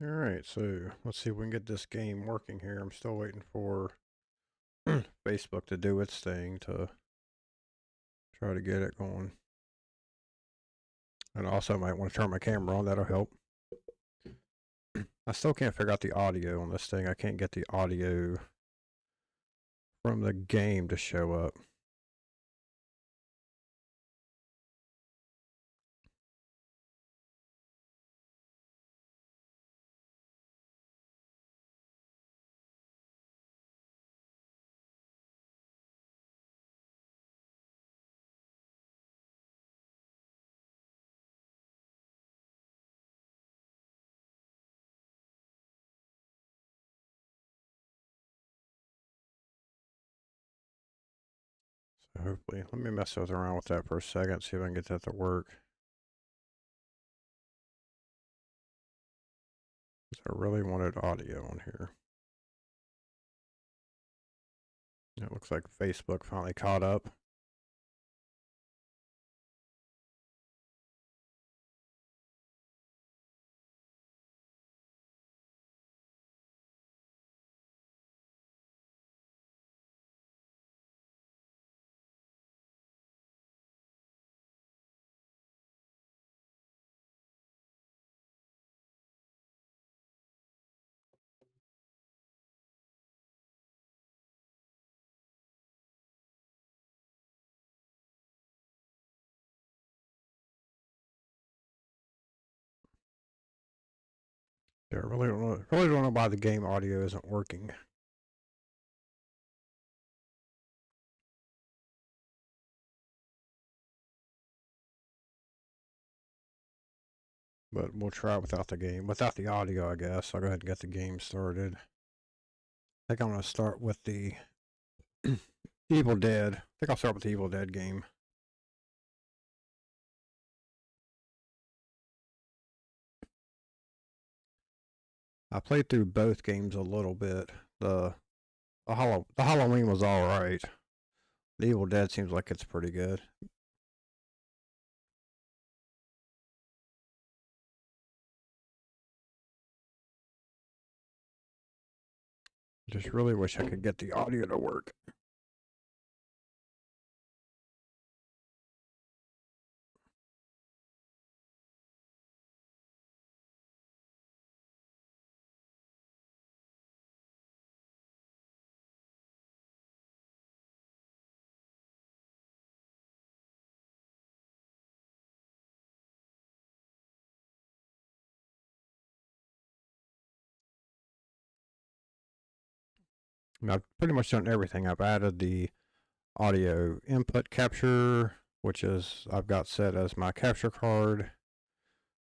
Alright, so let's see if we can get this game working here. I'm still waiting for Facebook to do its thing to try to get it going. And also, I might want to turn my camera on, that'll help. I still can't figure out the audio on this thing. I can't get the audio from the game to show up. So hopefully, let me mess around with that for a second, see if I can get that to work. I really wanted audio on here. It looks like Facebook finally caught up. Yeah, I really don't know why the game audio isn't working. But we'll try it without the game, without the audio, I guess. I'll go ahead and get the game started. I think I'm going to start with the Evil Dead. I think I'll start with the Evil Dead game. I played through both games a little bit. The Halloween was alright. The Evil Dead seems like it's pretty good. Just really wish I could get the audio to work. I've pretty much done everything. I've added the audio input capture, which is I've got set as my capture card.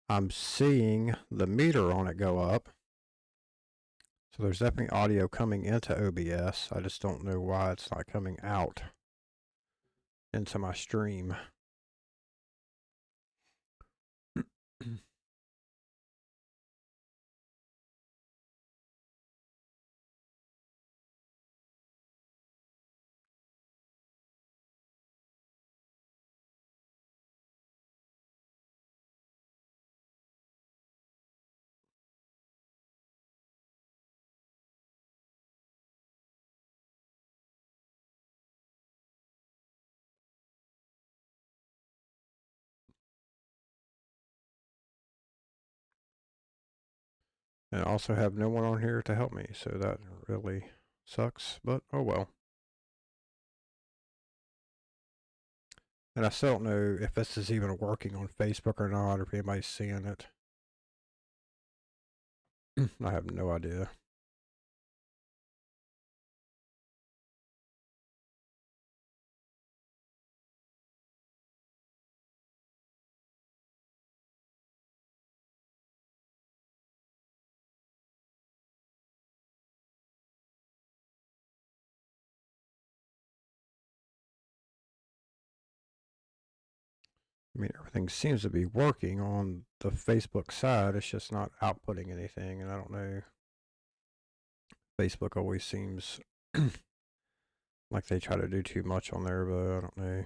I'm seeing the meter on it go up. So there's definitely audio coming into OBS. I just don't know why it's not coming out into my stream. And I also have no one on here to help me, so that really sucks, but oh well. And I still don't know if this is even working on Facebook or not, or if anybody's seeing it. I have no idea. I mean, everything seems to be working on the Facebook side. It's just not outputting anything, and I don't know. Facebook always seems like they try to do too much on there, but I don't know.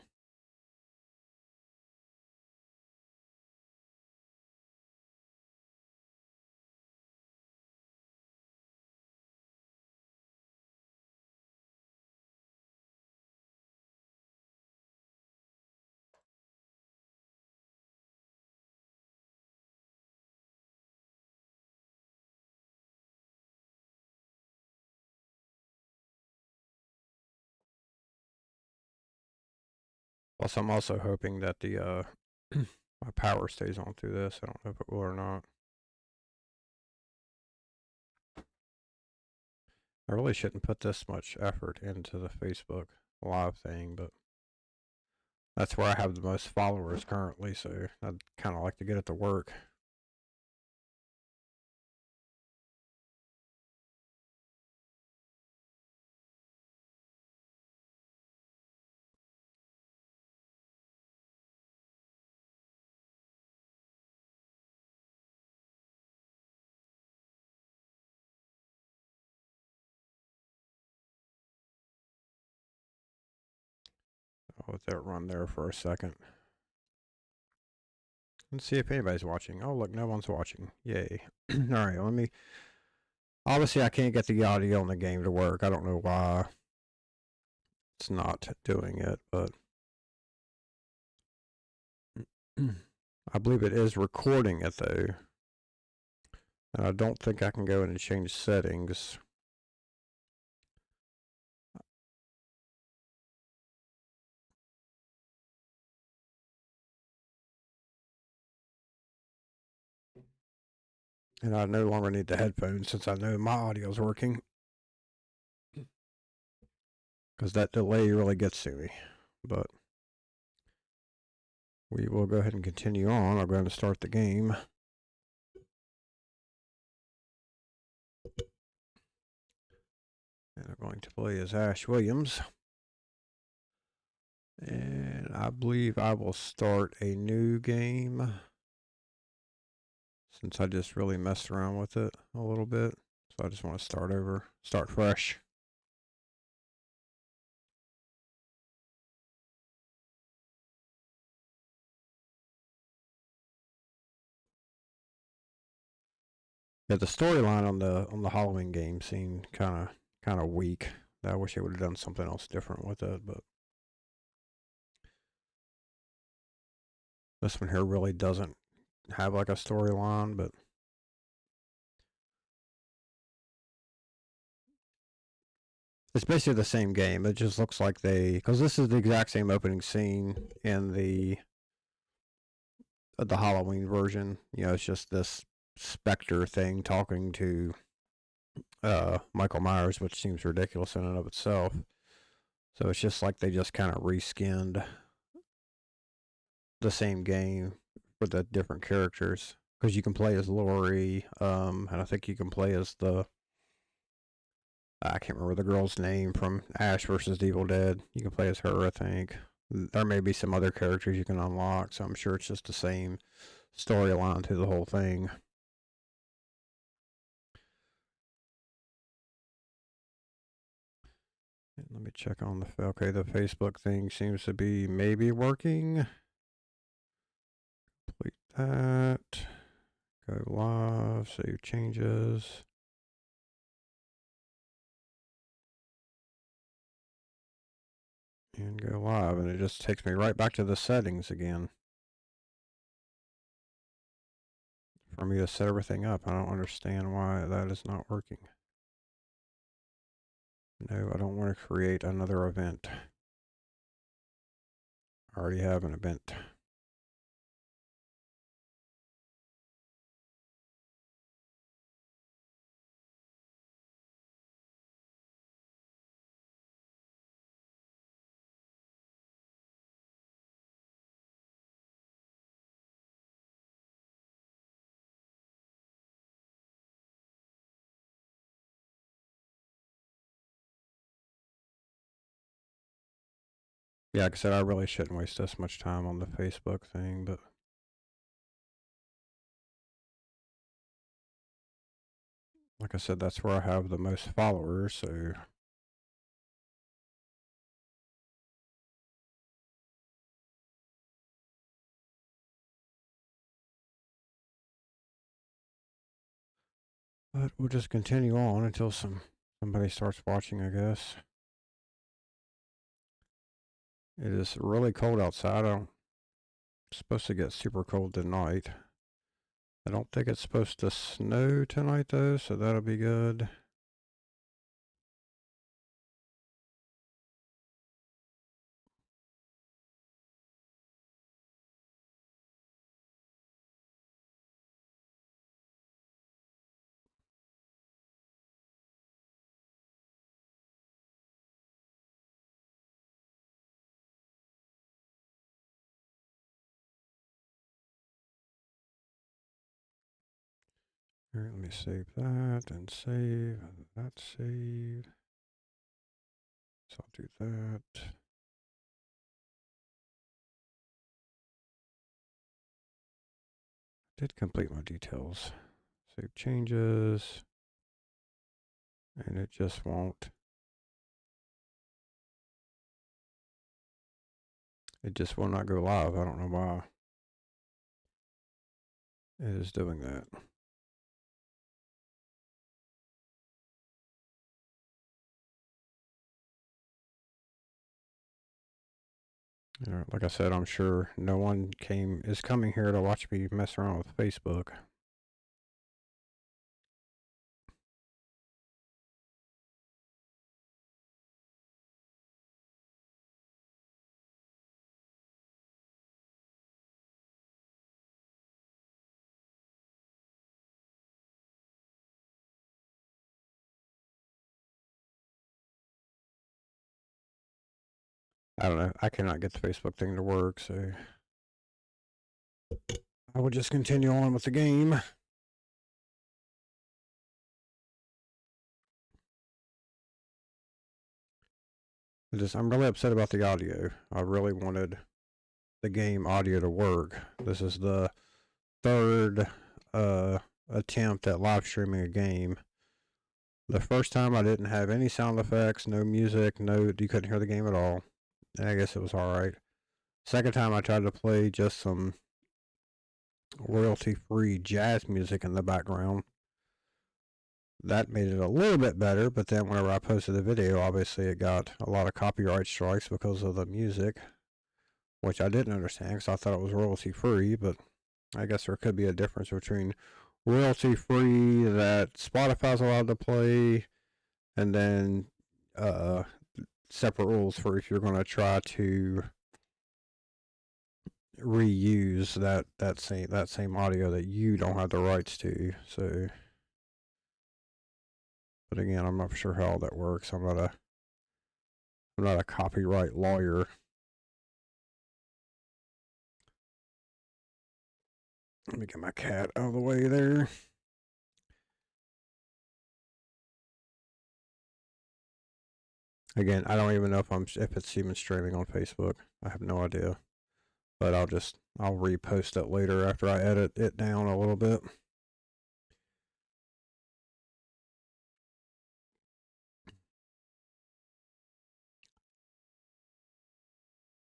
Plus, I'm also hoping that the my power stays on through this. I don't know if it will or not. I really shouldn't put this much effort into the Facebook Live thing, but that's where I have the most followers currently, so I'd kind of like to get it to work. I'll let that run there for a second. Let's see if anybody's watching. Oh, look, no one's watching. Yay. All right, let me. Obviously, I can't get the audio on the game to work. I don't know why it's not doing it, but I believe it is recording it, though. And I don't think I can go in and change settings. And I no longer need the headphones since I know my audio is working. Because that delay really gets to me. But we will go ahead and continue on. I'm going to start the game. And I'm going to play as Ash Williams. And I believe I will start a new game. Since I just really messed around with it a little bit. So I just want to start over, start fresh. Yeah, the storyline on the Halloween game seemed kind of weak. I wish they would have done something else different with it, but this one here really doesn't have like a storyline, but it's basically the same game. It just looks like because this is the exact same opening scene in the Halloween version. You know, it's just this specter thing talking to Michael Myers, which seems ridiculous in and of itself. So it's just like they just kind of reskinned the same game for the different characters. Because you can play as Laurie, and I think you can play as I can't remember the girl's name from Ash versus Evil Dead. You can play as her, I think. There may be some other characters you can unlock, so I'm sure it's just the same storyline through the whole thing. Let me check on okay, the Facebook thing seems to be maybe working. Complete that. Go live, save changes. And go live, and it just takes me right back to the settings again. For me to set everything up, I don't understand why that is not working. No, I don't want to create another event. I already have an event. Yeah, like I said, I really shouldn't waste this much time on the Facebook thing, but like I said, that's where I have the most followers, so but we'll just continue on until somebody starts watching, I guess. It is really cold outside. It's supposed to get super cold tonight. I don't think it's supposed to snow tonight though, so that'll be good. All right, let me save that and save, and that's saved. So I'll do that. Did complete my details. Save changes. And it just won't. It just will not go live. I don't know why it is doing that. Like I said, I'm sure no one is coming here to watch me mess around with Facebook. I don't know. I cannot get the Facebook thing to work, so I will just continue on with the game. I'm really upset about the audio. I really wanted the game audio to work. This is the third attempt at live streaming a game. The first time I didn't have any sound effects, no music, you couldn't hear the game at all. And I guess it was alright. Second time I tried to play just some royalty-free jazz music in the background. That made it a little bit better, but then whenever I posted the video, obviously it got a lot of copyright strikes because of the music, which I didn't understand because I thought it was royalty-free, but I guess there could be a difference between royalty-free that Spotify's allowed to play, and then separate rules for if you're going to try to reuse that same audio that you don't have the rights to. So, but again, I'm not sure how all that works. I'm not a copyright lawyer. Let me get my cat out of the way there. Again, I don't even know if it's even streaming on Facebook. I have no idea. But I'll repost it later after I edit it down a little bit.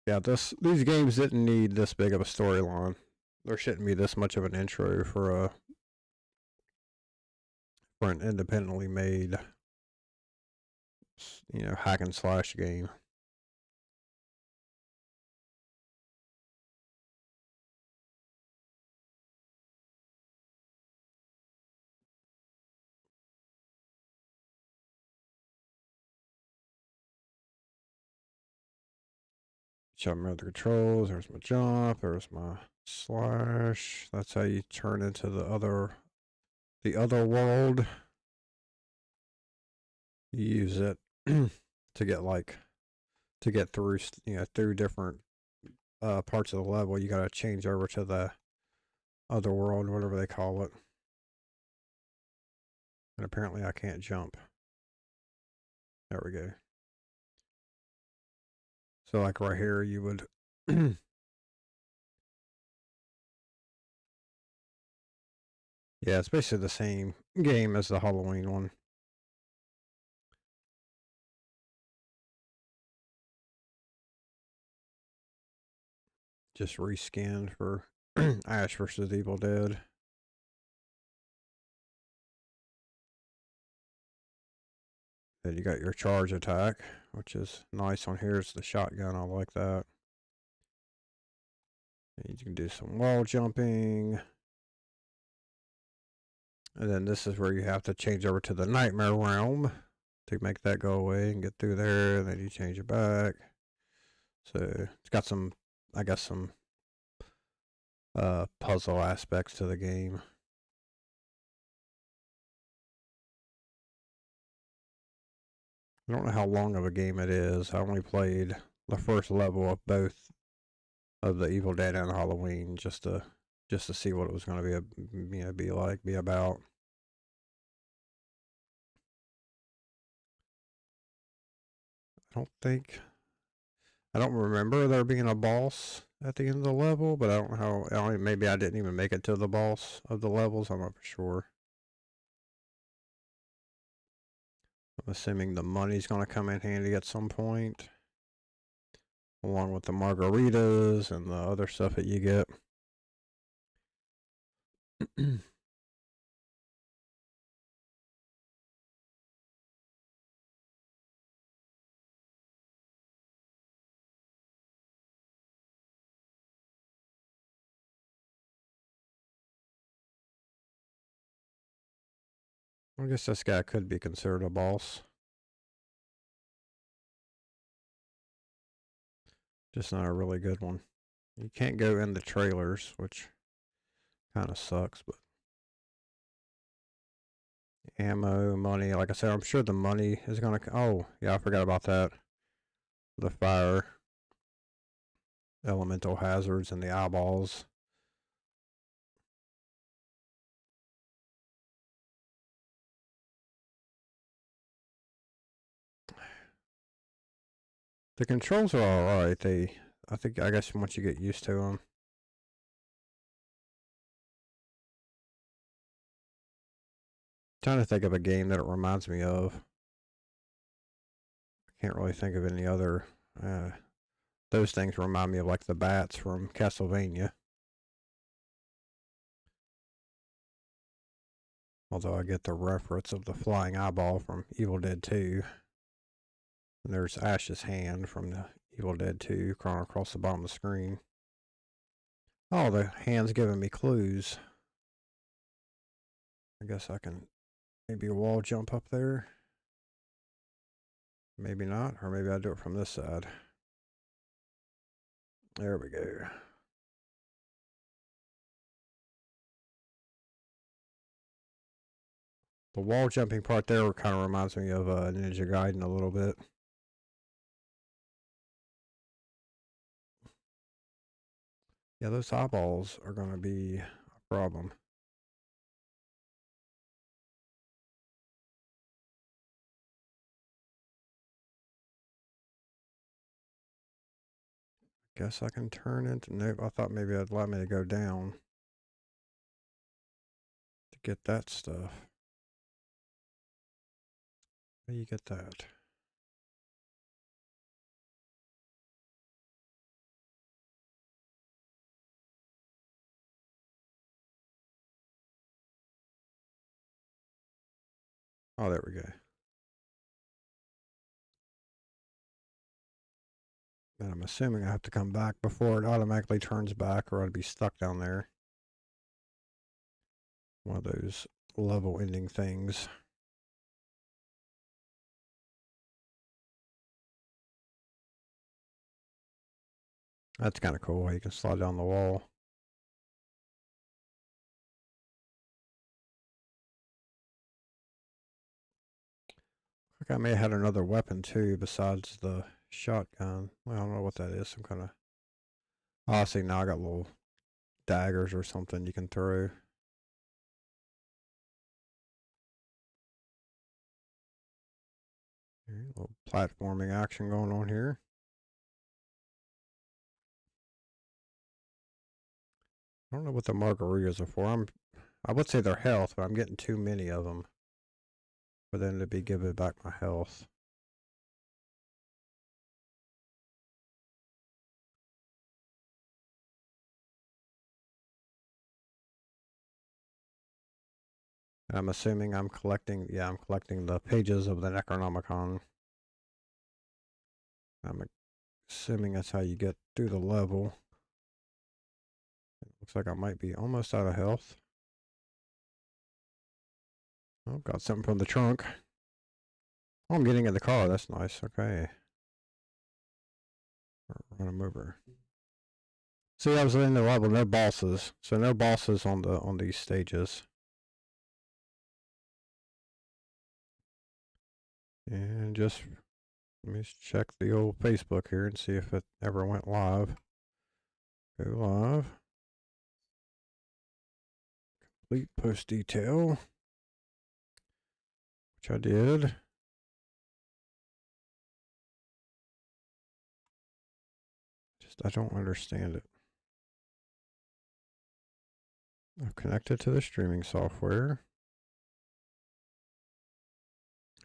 Yeah, these games didn't need this big of a storyline. There shouldn't be this much of an intro for an independently made, hack and slash game. Show me the controls. There's my jump. There's my slash. That's how you turn into the other world. You use it to get through through different parts of the level. You gotta change over to the other world, whatever they call it. And apparently I can't jump. There we go. So like right here, you would yeah, it's basically the same game as the Halloween one. Just reskinned for Ash vs. Evil Dead. Then you got your charge attack, which is nice on here. It's the shotgun. I like that. And you can do some wall jumping. And then this is where you have to change over to the Nightmare Realm to make that go away and get through there. And then you change it back. So it's got some, I guess, some puzzle aspects to the game. I don't know how long of a game it is. I only played the first level of both of the Evil Dead and Halloween just to see what it was going to be about. I don't remember there being a boss at the end of the level, but I don't know how, maybe I didn't even make it to the boss of the levels, I'm not for sure. I'm assuming the money's going to come in handy at some point, along with the margaritas and the other stuff that you get. I guess this guy could be considered a boss. Just not a really good one. You can't go in the trailers, which kind of sucks, but ammo, money, like I said, I'm sure the money is going to... Oh, yeah, I forgot about that. The fire, elemental hazards, and the eyeballs. The controls are alright. I guess once you get used to them. Trying to think of a game that it reminds me of. I can't really think of any other. Those things remind me of like the bats from Castlevania. Although I get the reference of the flying eyeball from Evil Dead 2. And there's Ash's hand from the Evil Dead 2 crawling across the bottom of the screen. Oh, the hand's giving me clues. I guess I can maybe wall jump up there. Maybe not, or maybe I'll do it from this side. There we go. The wall jumping part there kind of reminds me of Ninja Gaiden a little bit. Yeah, those eyeballs are going to be a problem. Guess I can turn into... Nope, I thought maybe it'd let me to go down to get that stuff. How do you get that? Oh, there we go. And I'm assuming I have to come back before it automatically turns back, or I'd be stuck down there. One of those level ending things. That's kind of cool. You can slide down the wall. I think I may have had another weapon too besides the shotgun. Well, I don't know what that is. Some kind of... Oh, see, now I got little daggers or something you can throw. A little platforming action going on here. I don't know what the margaritas are for. I would say they're health, but I'm getting too many of them for them to be giving back my health. I'm assuming I'm collecting... Yeah, I'm collecting the pages of the Necronomicon. I'm assuming that's how you get through the level. It looks like I might be almost out of health. Oh, got something from the trunk. Oh, I'm getting in the car. That's nice. Okay. Run them over. See, I was in the level. No bosses. So no bosses on these stages. And just let me check the old Facebook here and see if it ever went live. Go live. Complete post detail. Which I did. I don't understand it. I've connected to the streaming software.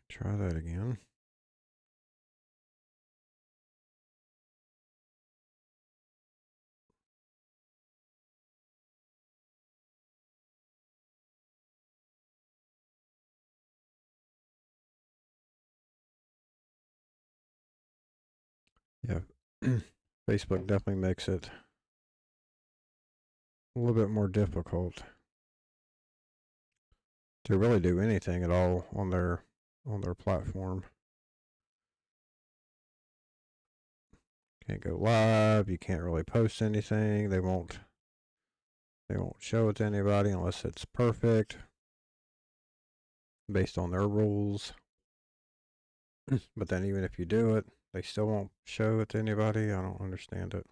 Try that again. Yeah, Facebook definitely makes it a little bit more difficult to really do anything at all on their platform. Can't go live. You can't really post anything. They won't show it to anybody unless it's perfect based on their rules. But then even if you do it, they still won't show it to anybody. I don't understand it.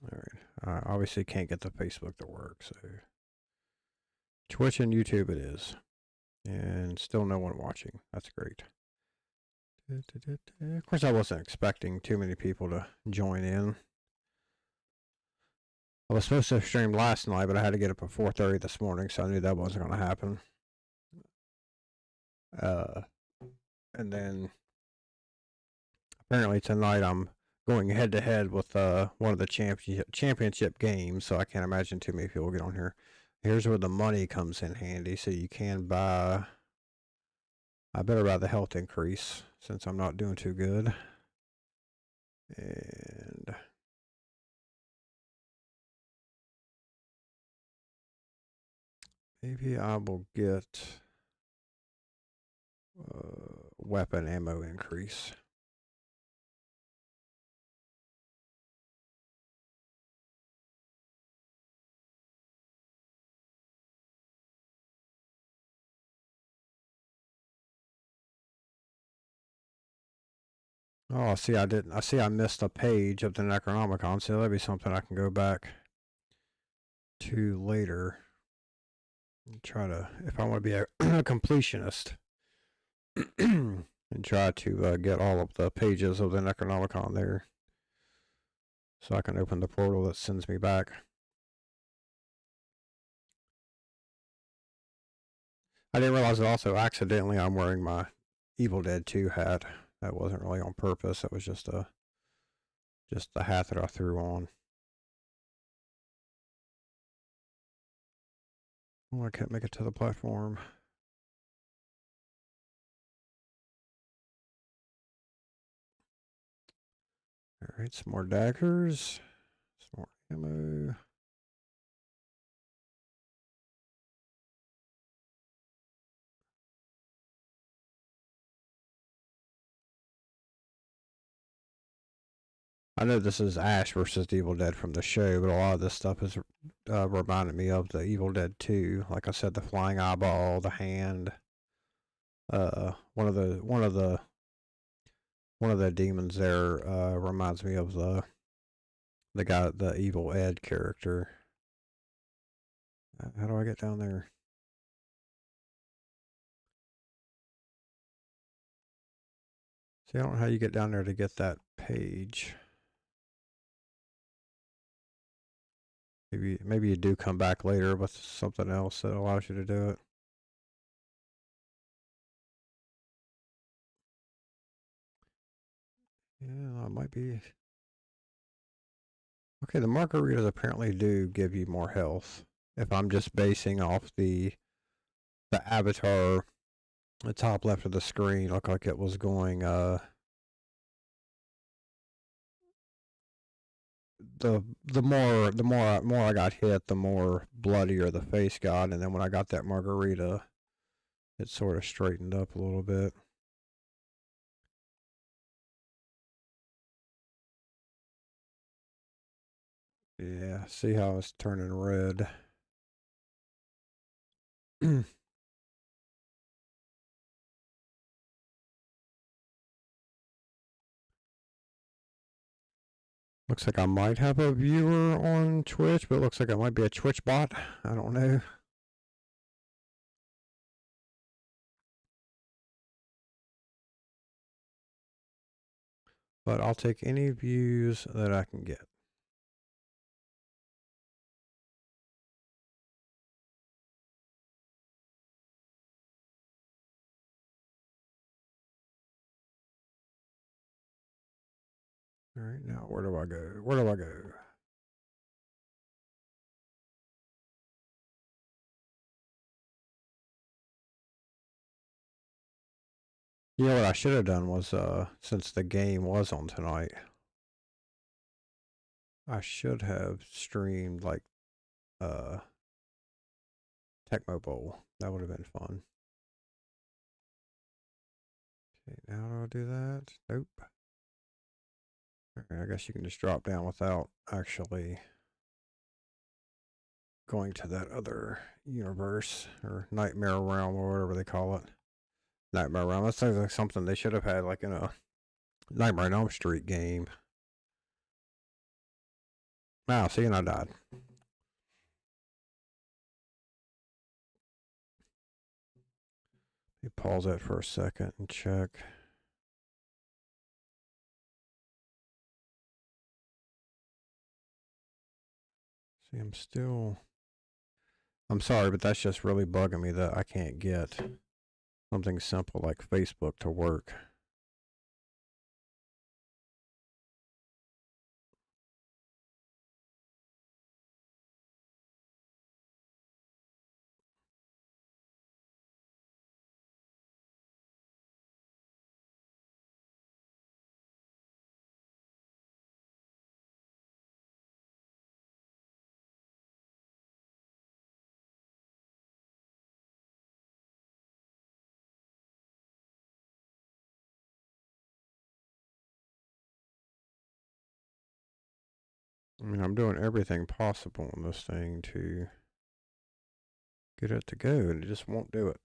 All right. I obviously can't get the Facebook to work, so Twitch and YouTube it is. And still no one watching. That's great. Of course, I wasn't expecting too many people to join in. I was supposed to stream last night, but I had to get up at 4:30 this morning, so I knew that wasn't going to happen. And then apparently tonight I'm going head to head with one of the championship games, so I can't imagine too many people get on here. Here's where the money comes in handy, so you can buy. I better buy the health increase since I'm not doing too good. And maybe I will get weapon ammo increase. Oh, see, I didn't. I see, I missed a page of the Necronomicon, so that'd be something I can go back to later and try to, if I want to be a completionist, and try to get all of the pages of the Necronomicon there, so I can open the portal that sends me back. I didn't realize that also accidentally I'm wearing my Evil Dead 2 hat. That wasn't really on purpose. That was just the hat that I threw on. Oh, I can't make it to the platform. Alright, some more daggers. Some more ammo. I know this is Ash versus the Evil Dead from the show, but a lot of this stuff is reminding me of the Evil Dead 2. Like I said, the flying eyeball, the hand. One of the demons there reminds me of the guy, the Evil Ed character. How do I get down there? See, I don't know how you get down there to get that page. Maybe you do come back later with something else that allows you to do it. Yeah, that might be. Okay, the margaritas apparently do give you more health. If I'm just basing off the avatar, the top left of the screen looked like it was going the more I got hit, the more bloodier the face got, and then when I got that margarita, it sort of straightened up a little bit. Yeah, see how it's turning red. Looks like I might have a viewer on Twitch, but it looks like it might be a Twitch bot. I don't know. but I'll take any views that I can get. All right, now where do I go? Where do I go? You know what I should have done was, since the game was on tonight, I should have streamed like Tecmo Bowl. That would have been fun. Okay, now do I do that? Nope. Okay, I guess you can just drop down without actually going to that other universe or nightmare realm or whatever they call it. Nightmare realm. That sounds like something they should have had like in a Nightmare on Elm Street game. Wow, see, and I died. Let me pause that for a second and check. See, I'm sorry, but that's just really bugging me that I can't get something simple like Facebook to work. I mean, I'm doing everything possible on this thing to get it to go, and it just won't do it.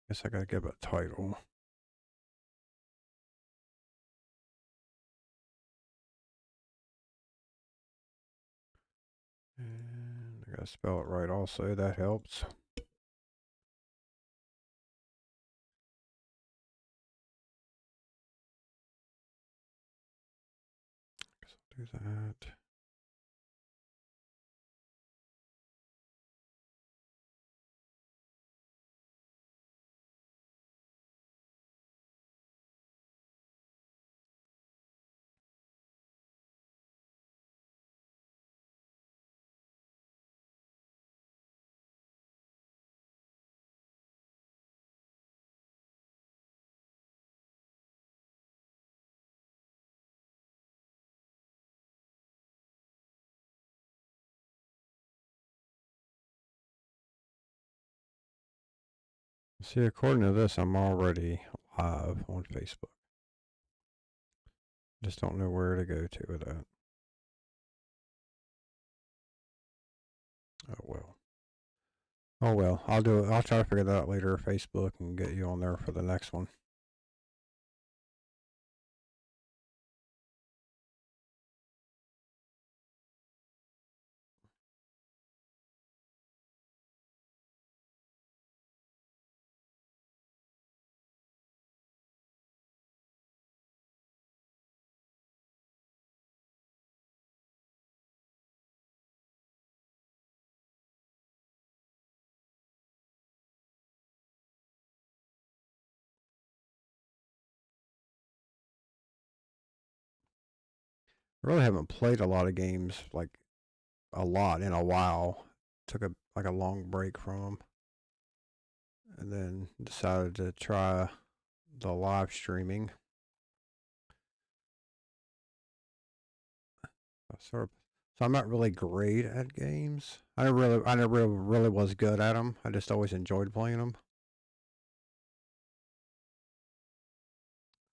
Guess I gotta give it a title. And I gotta spell it right also, that helps. Guess I'll do that. See, according to this, I'm already live on Facebook. Just don't know where to go to with that. Oh well. Oh well. I'll do it. I'll try to figure that out later. Facebook and get you on there for the next one. I really haven't played a lot of games, like a lot in a while. Took a long break from them, and then decided to try the live streaming. sort of. So I'm not really great at games. I never really was good at them. I just always enjoyed playing them.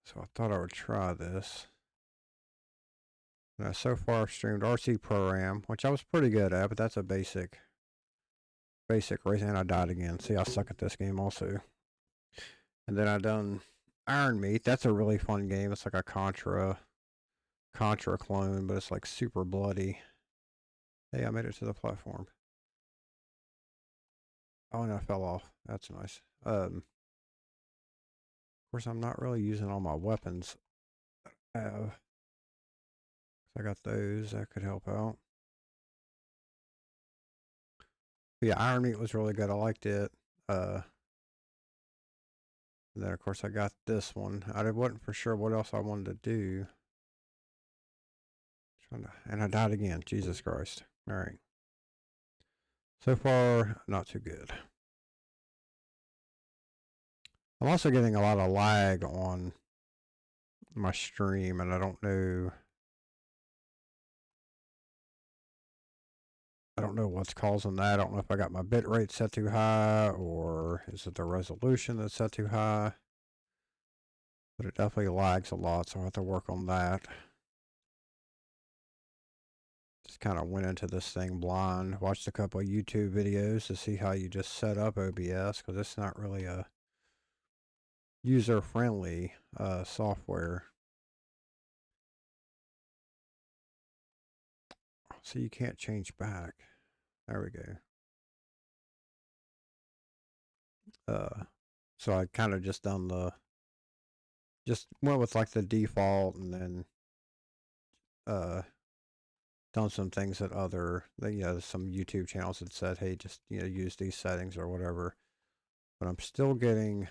So I thought I would try this. Now, so far I've streamed RC Pro Am, which I was pretty good at, but that's a basic race, and I died again. See, I suck at this game also. And then I done Iron Meat. That's a really fun game. It's like a Contra clone, but it's like super bloody. Hey, I made it to the platform. Oh, and I fell off. That's nice. Of course, I'm not really using all my weapons. I got those that could help out. But yeah, Iron Meat was really good. I liked it. And then of course I got this one. I wasn't for sure what else I wanted to do. And I died again. Jesus Christ. All right. So far, not too good. I'm also getting a lot of lag on my stream, and I don't know what's causing that. I don't know if I got my bit rate set too high, or is it the resolution that's set too high. But it definitely lags a lot, so I have to work on that. Just kind of went into this thing blind. Watched a couple of YouTube videos to see how you just set up OBS, because it's not really a user-friendly software. So you can't change back. There we go. So I kind of just went with like the default, and then done some things that some YouTube channels had said, hey, just use these settings or whatever. But I'm still getting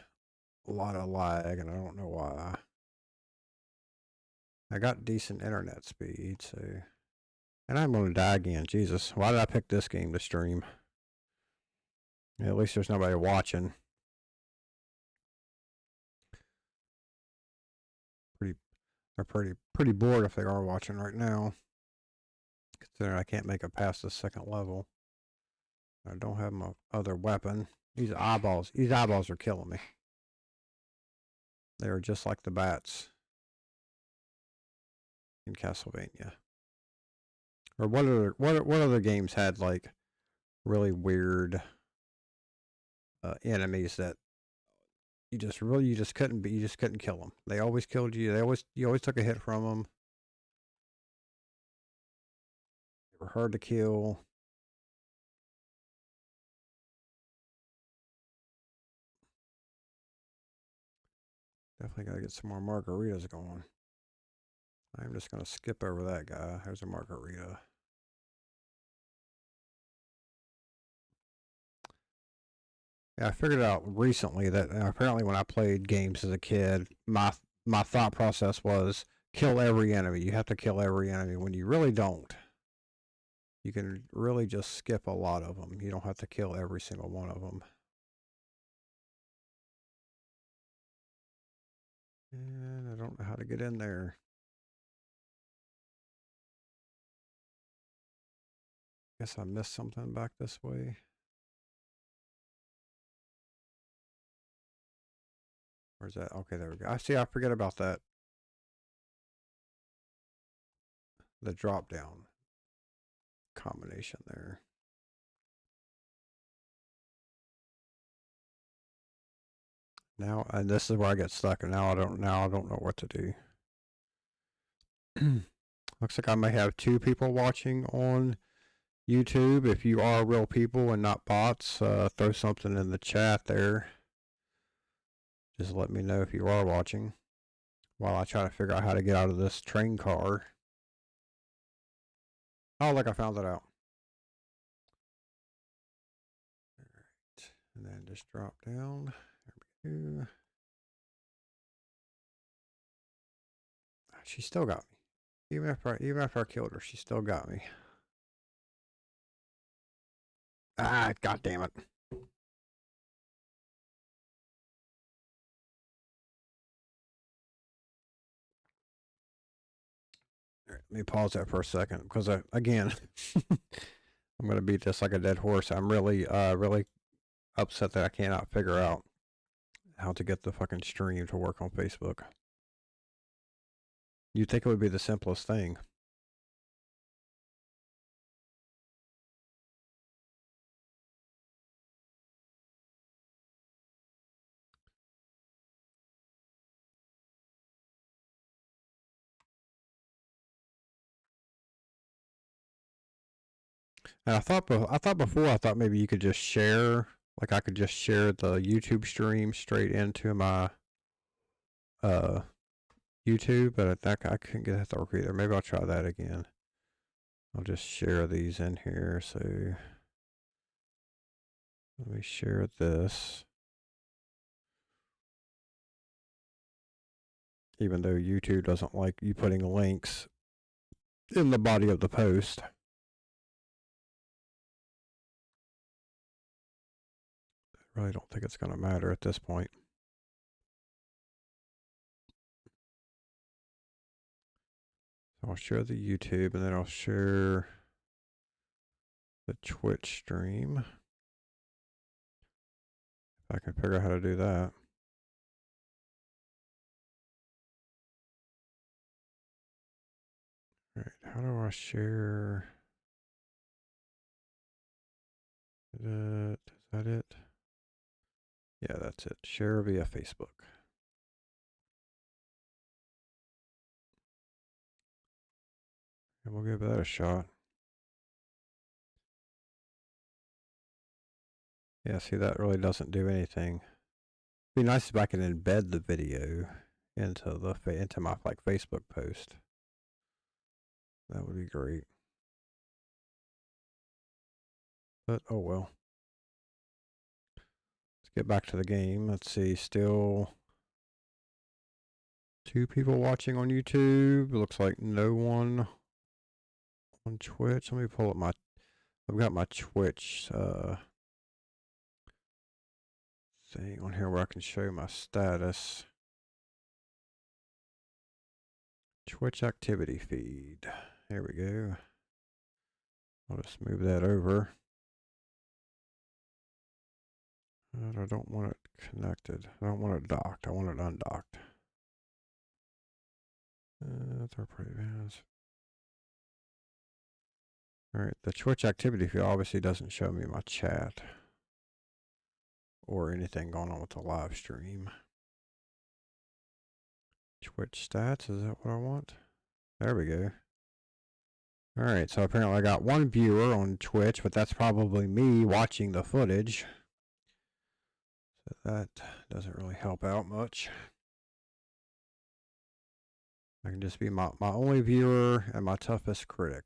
a lot of lag, and I don't know why. I got decent internet speed, so. And I'm going to die again. Jesus, why did I pick this game to stream? Yeah, at least there's nobody watching. They're pretty bored if they are watching right now. Considering I can't make it past the second level. I don't have my other weapon. These eyeballs are killing me. They are just like the bats in Castlevania. Or what other games had like really weird enemies that you just couldn't kill them. They always killed you. You always took a hit from them. They were hard to kill. Definitely gotta get some more margaritas going. I'm just gonna skip over that guy. There's a margarita. Yeah, I figured out recently that apparently when I played games as a kid, my thought process was kill every enemy. You have to kill every enemy when you really don't. You can really just skip a lot of them. You don't have to kill every single one of them. And I don't know how to get in there. Guess I missed something back this way. Where's that? Okay, there we go. I see. I forget about that. The drop down combination there. Now, and this is where I get stuck, and now I don't know what to do. Looks like I may have 2 people watching on YouTube. If you are real people and not bots, throw something in the chat there. Just let me know if you are watching while I try to figure out how to get out of this train car. Oh, look, I found it out. All right, and then just drop down. There we go. She still got me. Even after I killed her, she still got me. Ah, god damn it. All right, me pause that for a second because again, I'm gonna beat this like a dead horse. I'm really upset that I cannot figure out how to get the fucking stream to work on Facebook. You'd think it would be the simplest thing. And I thought maybe you could just share, like I could just share the YouTube stream straight into my YouTube, but I couldn't get that to work either. Maybe I'll try that again. I'll just share these in here. So let me share this. Even though YouTube doesn't like you putting links in the body of the post. I really don't think it's going to matter at this point. So I'll share the YouTube and then I'll share the Twitch stream. If I can figure out how to do that. All right, how do I share? Is that it? Yeah, that's it. Share via Facebook. And we'll give that a shot. Yeah, see, that really doesn't do anything. It'd be nice if I could embed the video into my like Facebook post. That would be great. But oh well. Let's get back to the game. Let's see, still 2 people watching on YouTube. It looks like no one on Twitch. Let me pull up I've got my Twitch thing on here where I can show my status. Twitch activity feed. There we go. I'll just move that over. And I don't want it connected. I don't want it docked. I want it undocked. That's our pretty bands. Alright, the Twitch activity feed obviously doesn't show me my chat or anything going on with the live stream. Twitch stats, is that what I want? There we go. Alright, so apparently I got 1 viewer on Twitch, but that's probably me watching the footage. So that doesn't really help out much. I can just be my only viewer and my toughest critic.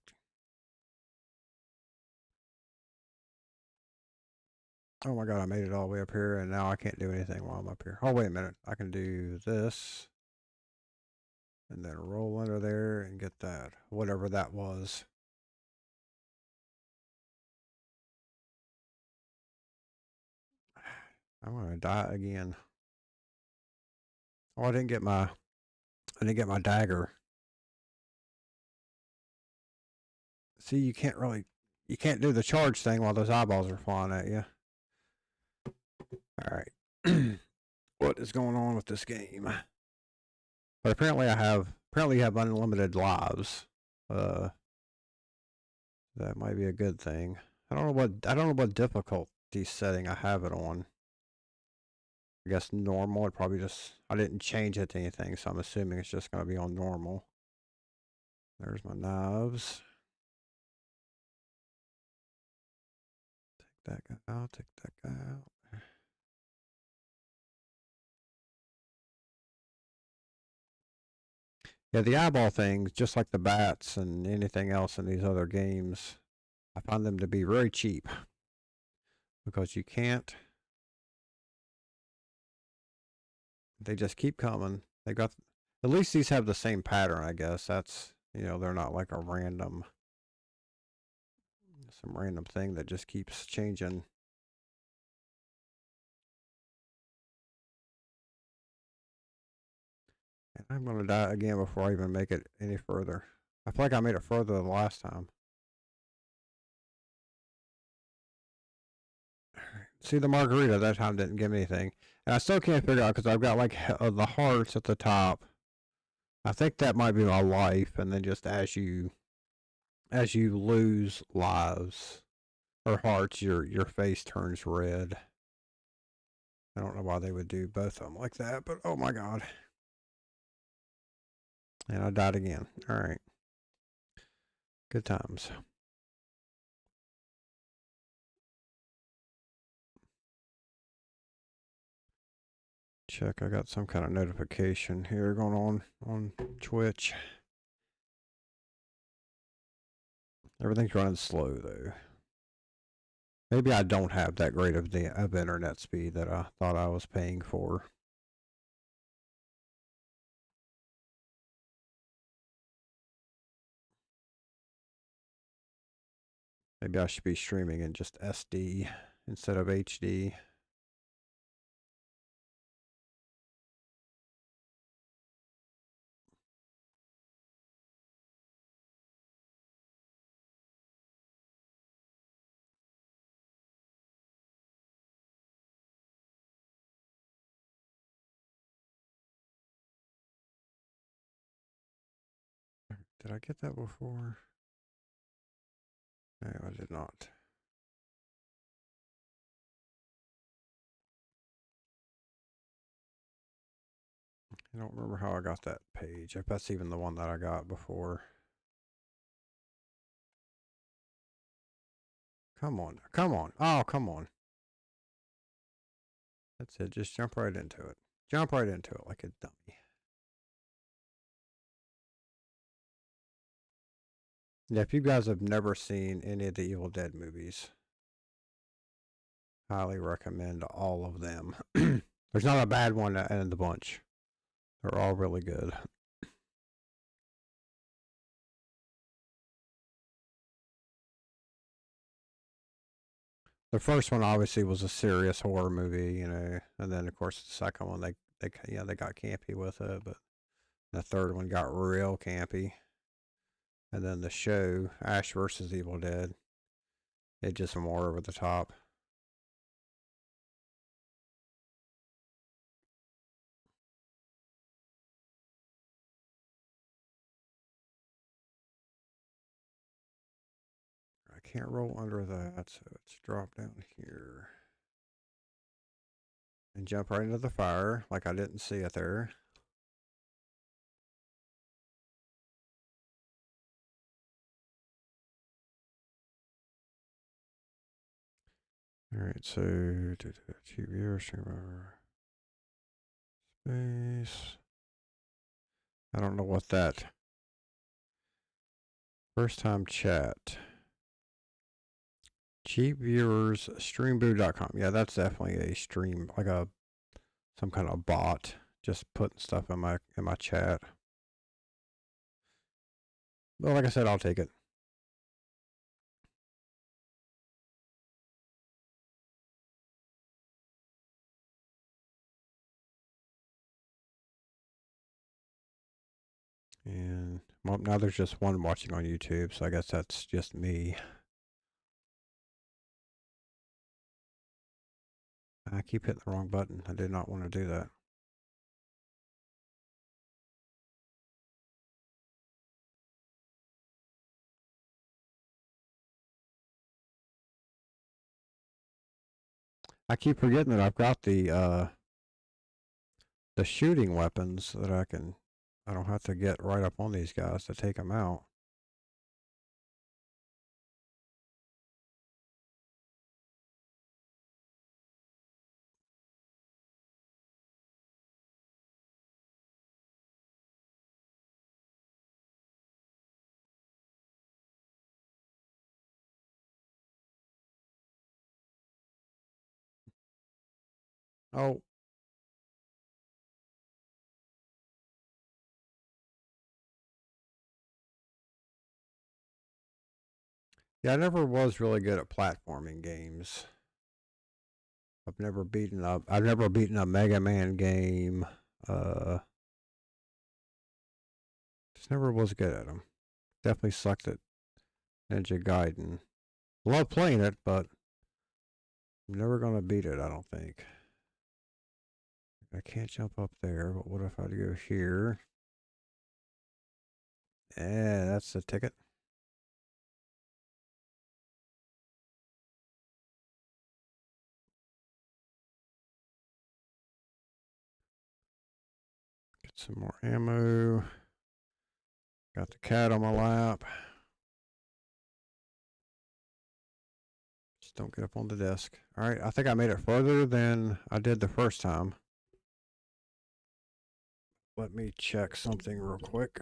Oh my god, I made it all the way up here and now I can't do anything while I'm up here. Oh, wait a minute. I can do this. And then roll under there and get that. Whatever that was. I'm gonna die again. Oh, I didn't get my dagger. See, you can't do the charge thing while those eyeballs are flying at you. Alright. What is going on with this game? But apparently you have unlimited lives. That might be a good thing. I don't know what difficulty setting I have it on. I guess normal. It probably I didn't change it to anything, so I'm assuming it's just gonna be on normal. There's my knives. Take that guy out, take that guy out. Yeah, the eyeball things, just like the bats and anything else in these other games, I find them to be very cheap. Because you can't. They just keep coming. They got, at least these have the same pattern, I guess. That's, they're not like a some random thing that just keeps changing. And I'm going to die again before I even make it any further. I feel like I made it further than last time. See, the margarita that time didn't give me anything. And I still can't figure out because I've got like the hearts at the top. I think that might be my life, and then just as you lose lives or hearts, your face turns red. I don't know why they would do both of them like that, but oh my god. And I died again. Alright. Good times. Check, I got some kind of notification here going on Twitch. Everything's running slow though. Maybe I don't have that great of internet speed that I thought I was paying for. Maybe I should be streaming in just SD instead of HD. Did I get that before? No, I did not. I don't remember how I got that page. If that's even the one that I got before. Come on. Come on. Oh, come on. That's it. Just jump right into it. Jump right into it like a dummy. Yeah, if you guys have never seen any of the Evil Dead movies, highly recommend all of them. There's not a bad one in the bunch. They're all really good. The first one obviously was a serious horror movie, you know, and then of course the second one they got campy with it, but the third one got real campy. And then the show, Ash vs. Evil Dead, it just more over the top. I can't roll under that, so it's drop down here. And jump right into the fire, like I didn't see it there. Alright, so TV space. I don't know what that. First time chat. Cheap viewers, streamboo.com. Yeah, that's definitely a stream, like some kind of bot, just putting stuff in my chat. Well, like I said, I'll take it. And well, now there's just one watching on YouTube, so I guess that's just me. I keep hitting the wrong button. I did not want to do that. I keep forgetting that I've got the shooting weapons that I don't have to get right up on these guys to take them out. Oh. Yeah, I never was really good at platforming games. I've never beaten a Mega Man game. Just never was good at them. definitely selected Ninja Gaiden. Love playing it, but I'm never gonna beat it, I don't think. I can't jump up there, but what if I go here? Yeah, that's the ticket. Get some more ammo. Got the cat on my lap. Just don't get up on the desk. Alright, I think I made it further than I did the first time. Let me check something real quick.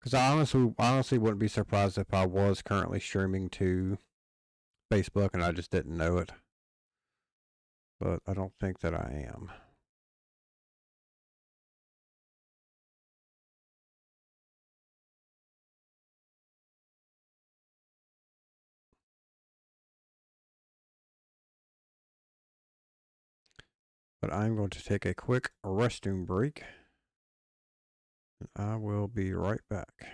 Because I honestly wouldn't be surprised if I was currently streaming to Facebook and I just didn't know it. But I don't think that I am. But I'm going to take a quick restroom break. I will be right back.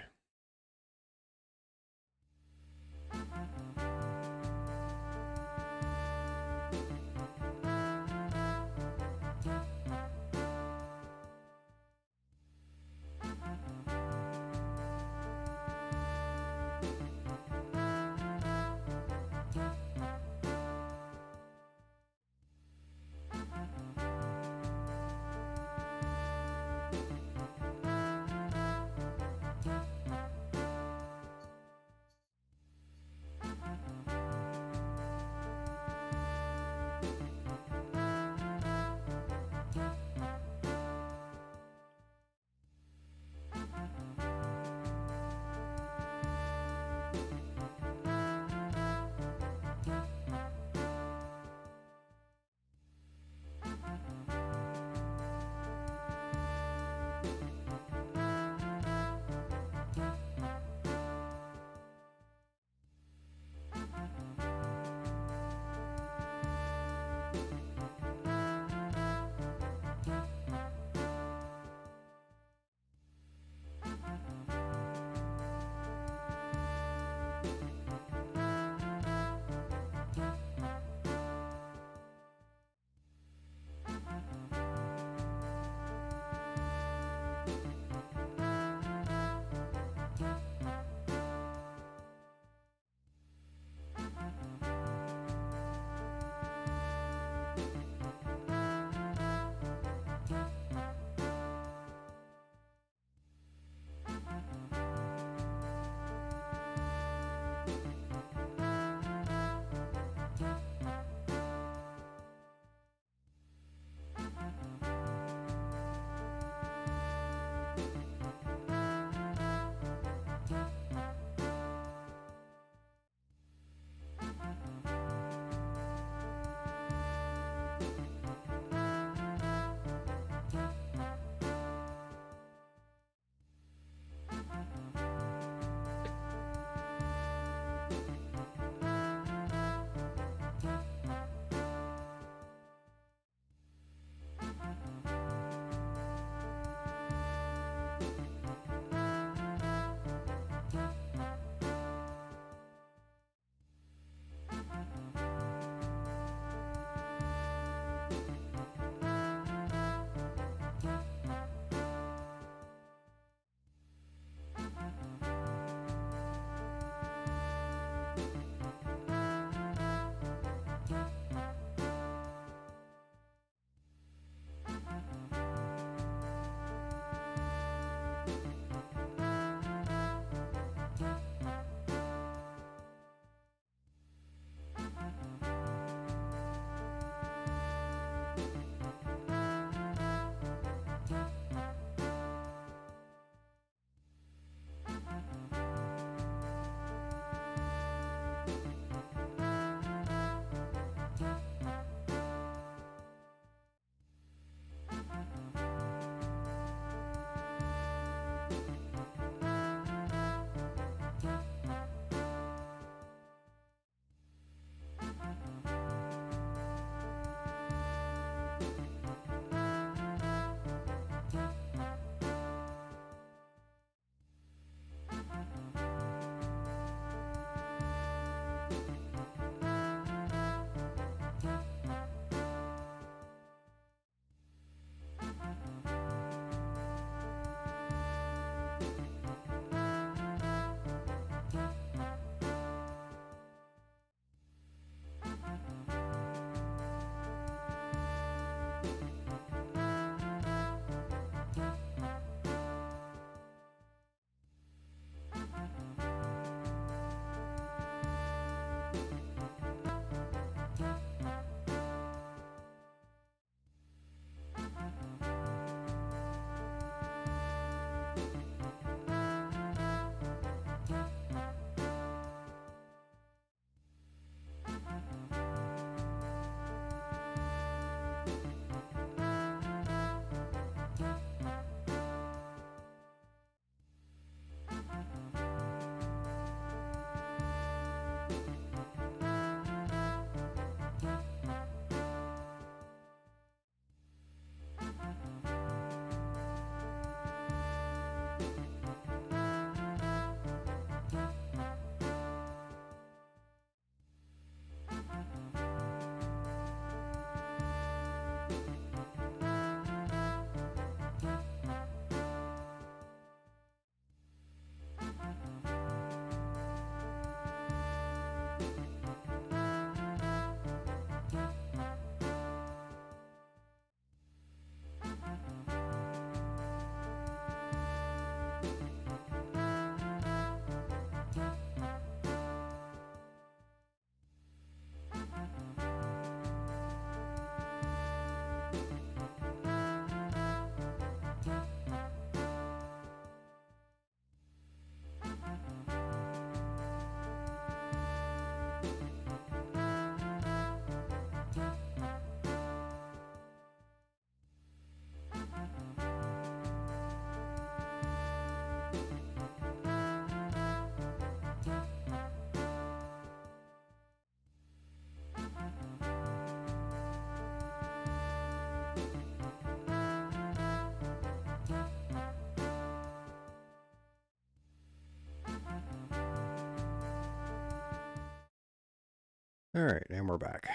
Alright, and we're back.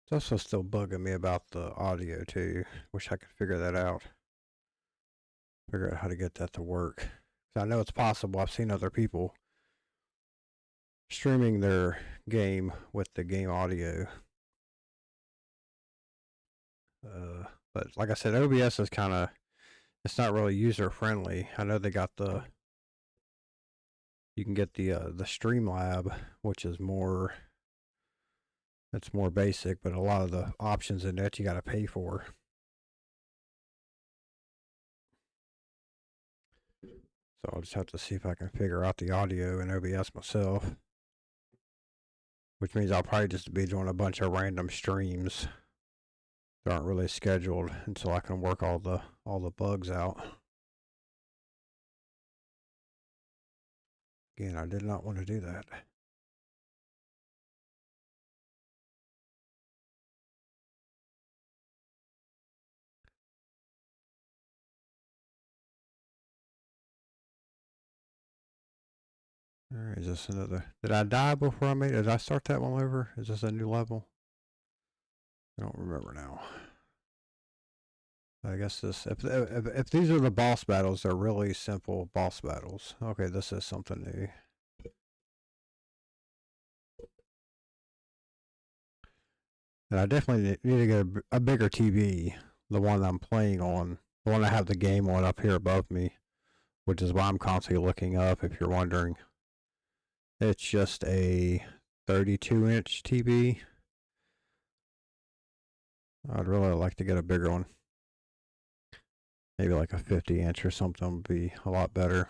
It's also still bugging me about the audio too. Wish I could figure that out. Figure out how to get that to work. I know it's possible. I've seen other people streaming their game with the game audio. But like I said, OBS is kind of, it's not really user friendly. I know they got you can get the Streamlab, which is more, it's more basic, but a lot of the options in that you got to pay for. So I'll just have to see if I can figure out the audio in OBS myself. Which means I'll probably just be doing a bunch of random streams that aren't really scheduled until I can work all the bugs out. Again, I did not want to do that. Alright, is this another... Did I die before I made it? Did I start that one over? Is this a new level? I don't remember now. I guess this... If these are the boss battles, they're really simple boss battles. Okay, this is something new. And I definitely need to get a bigger TV. The one I'm playing on. The one I have the game on up here above me. Which is why I'm constantly looking up, if you're wondering. It's just a 32-inch TV. I'd really like to get a bigger one. Maybe like a 50-inch or something would be a lot better.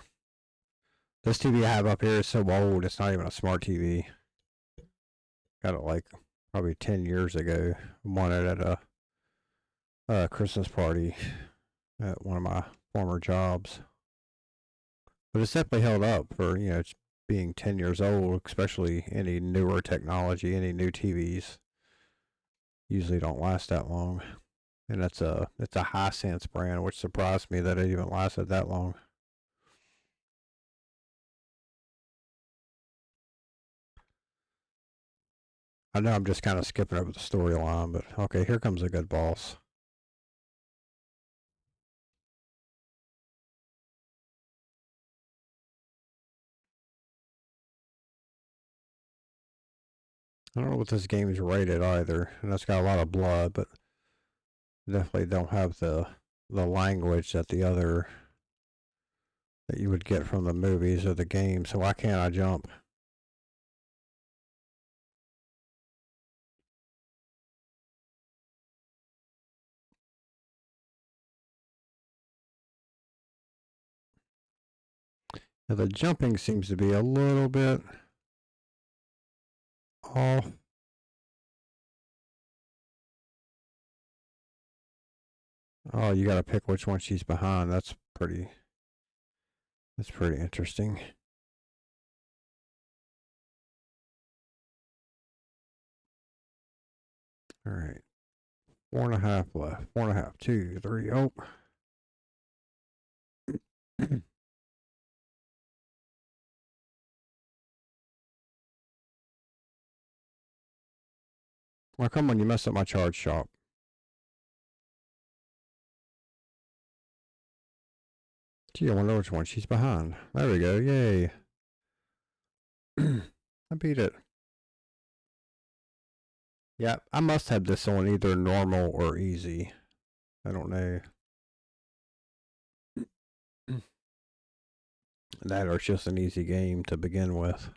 This TV I have up here is so old, it's not even a smart TV. Got it like probably 10 years ago. Won it at a Christmas party at one of my former jobs. But it's definitely held up for, you know, it's being 10 years old, especially any newer technology, any new TVs usually don't last that long. And it's a Hisense brand, which surprised me that it even lasted that long. I know I'm just kind of skipping over the storyline, but okay, here comes a good boss. I don't know what this game is rated either, and it's got a lot of blood, but definitely don't have the language that that you would get from the movies or the game. So why can't I jump? Now the jumping seems to be a little bit off. Oh, you got to pick which one she's behind. That's pretty interesting. All right. 4.5 left. 4.5. 2, 3. Oh. Well, come on, you messed up my charge shop. Gee, I wonder which one she's behind. There we go. Yay. I beat it. Yeah, I must have this on either normal or easy. I don't know. That or it's just an easy game to begin with.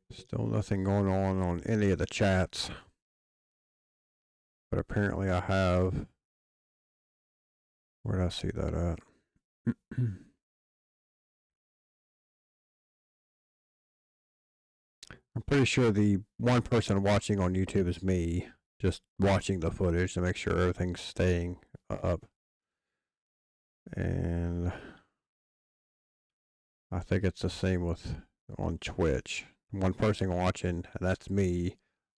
Still nothing going on any of the chats. But apparently I have... Where did I see that at? I'm pretty sure the one person watching on YouTube is me, just watching the footage to make sure everything's staying up. And I think it's the same with on Twitch. One person watching, and that's me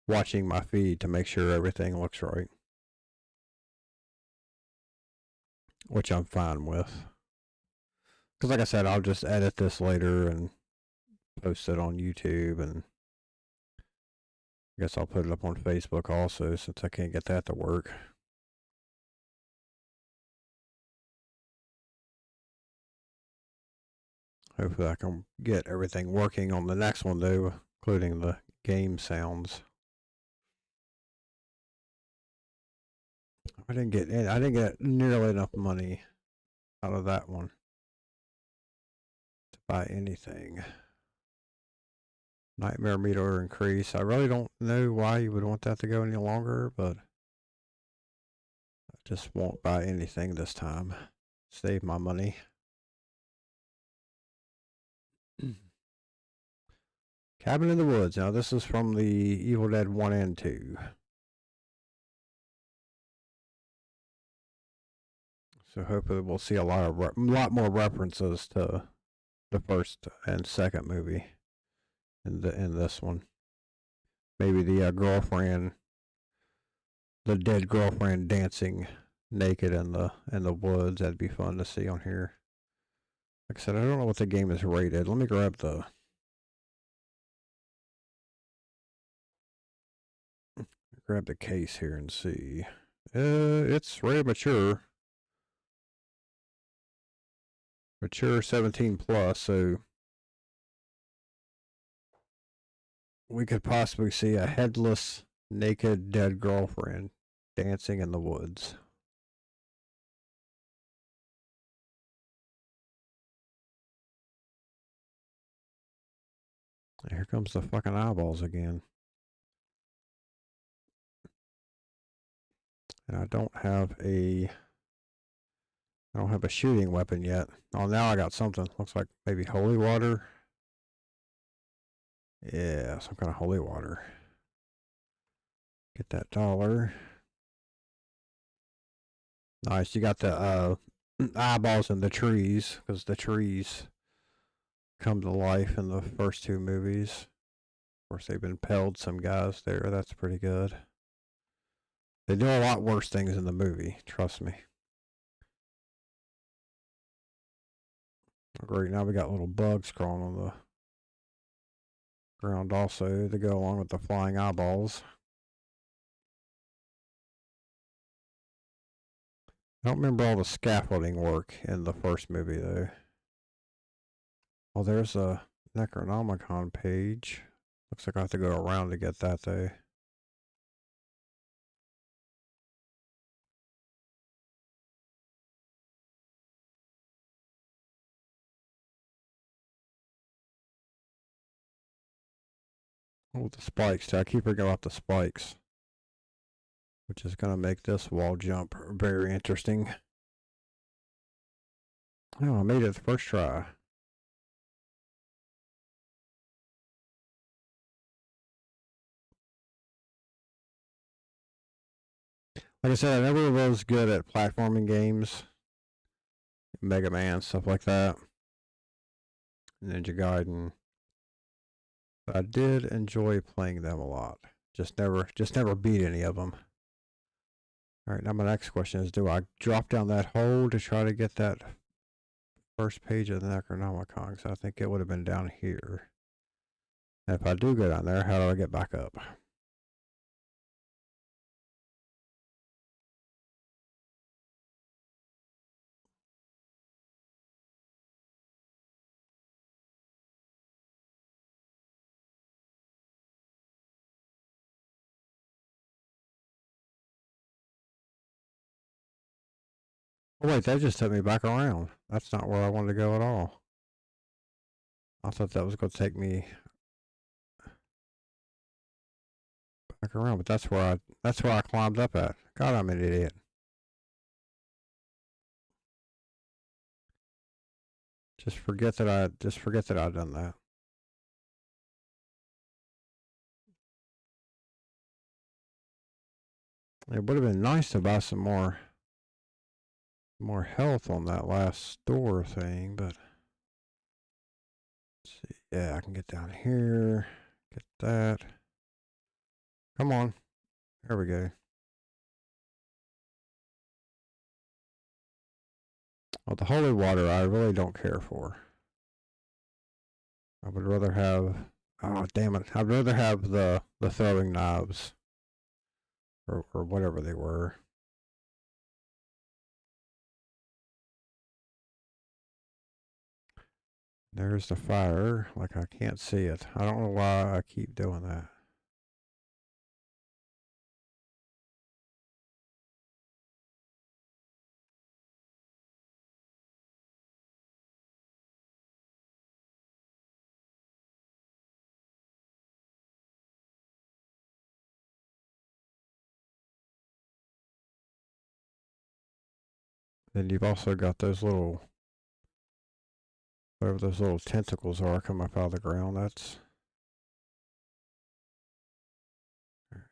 watching my feed to make sure everything looks right. Which I'm fine with. Because like I said, I'll just edit this later and post it on YouTube, and I guess I'll put it up on Facebook also since I can't get that to work. Hopefully I can get everything working on the next one though, including the game sounds. I didn't get nearly enough money out of that one to buy anything. Nightmare meter increase. I really don't know why you would want that to go any longer, but I just won't buy anything this time. Save my money. Cabin in the Woods. Now this is from the Evil Dead 1 and 2. So hopefully we'll see a lot more references to the first and second movie in this one. Maybe the girlfriend, the dead girlfriend dancing naked in the woods. That'd be fun to see on here. Like I said, I don't know what the game is rated. Let me grab the case here and see. It's rated mature. Mature 17 plus, so we could possibly see a headless, naked, dead girlfriend dancing in the woods. Here comes the fucking eyeballs again. And I don't have a shooting weapon yet. Oh, now I got something. Looks like maybe holy water. Yeah, some kind of holy water. Get that $1. Nice. You got the eyeballs in the trees, because the trees come to life in the first two movies. Of course, they've impaled some guys there. That's pretty good. They do a lot worse things in the movie, trust me. Great, now we got little bugs crawling on the ground also to go along with the flying eyeballs. I don't remember all the scaffolding work in the first movie though. Oh, there's a Necronomicon page. Looks like I have to go around to get that though. Oh, the spikes. I keep forgetting about the spikes, which is going to make this wall jump very interesting. Oh, I made it the first try. Like I said, I never was good at platforming games. Mega Man, stuff like that. Ninja Gaiden. But I did enjoy playing them a lot. Just never beat any of them. Alright, now my next question is, do I drop down that hole to try to get that first page of the Necronomicon? Because I think it would have been down here. And if I do go down there, how do I get back up? Oh wait, that just took me back around. That's not where I wanted to go at all. I thought that was going to take me back around, but that's where I climbed up at. God, I'm an idiot. Just forget that I've done that. It would have been nice to buy some more health on that last store thing, but let's see. Yeah, I can get down here. Get that. Come on. There we go. Well, the holy water I really don't care for. I would rather have... Oh, damn it. I'd rather have the throwing knives. Or whatever they were. There's the fire. Like, I can't see it. I don't know why I keep doing that. Then you've also got those little... Whatever those little tentacles are come up out of the ground. That's... Alright.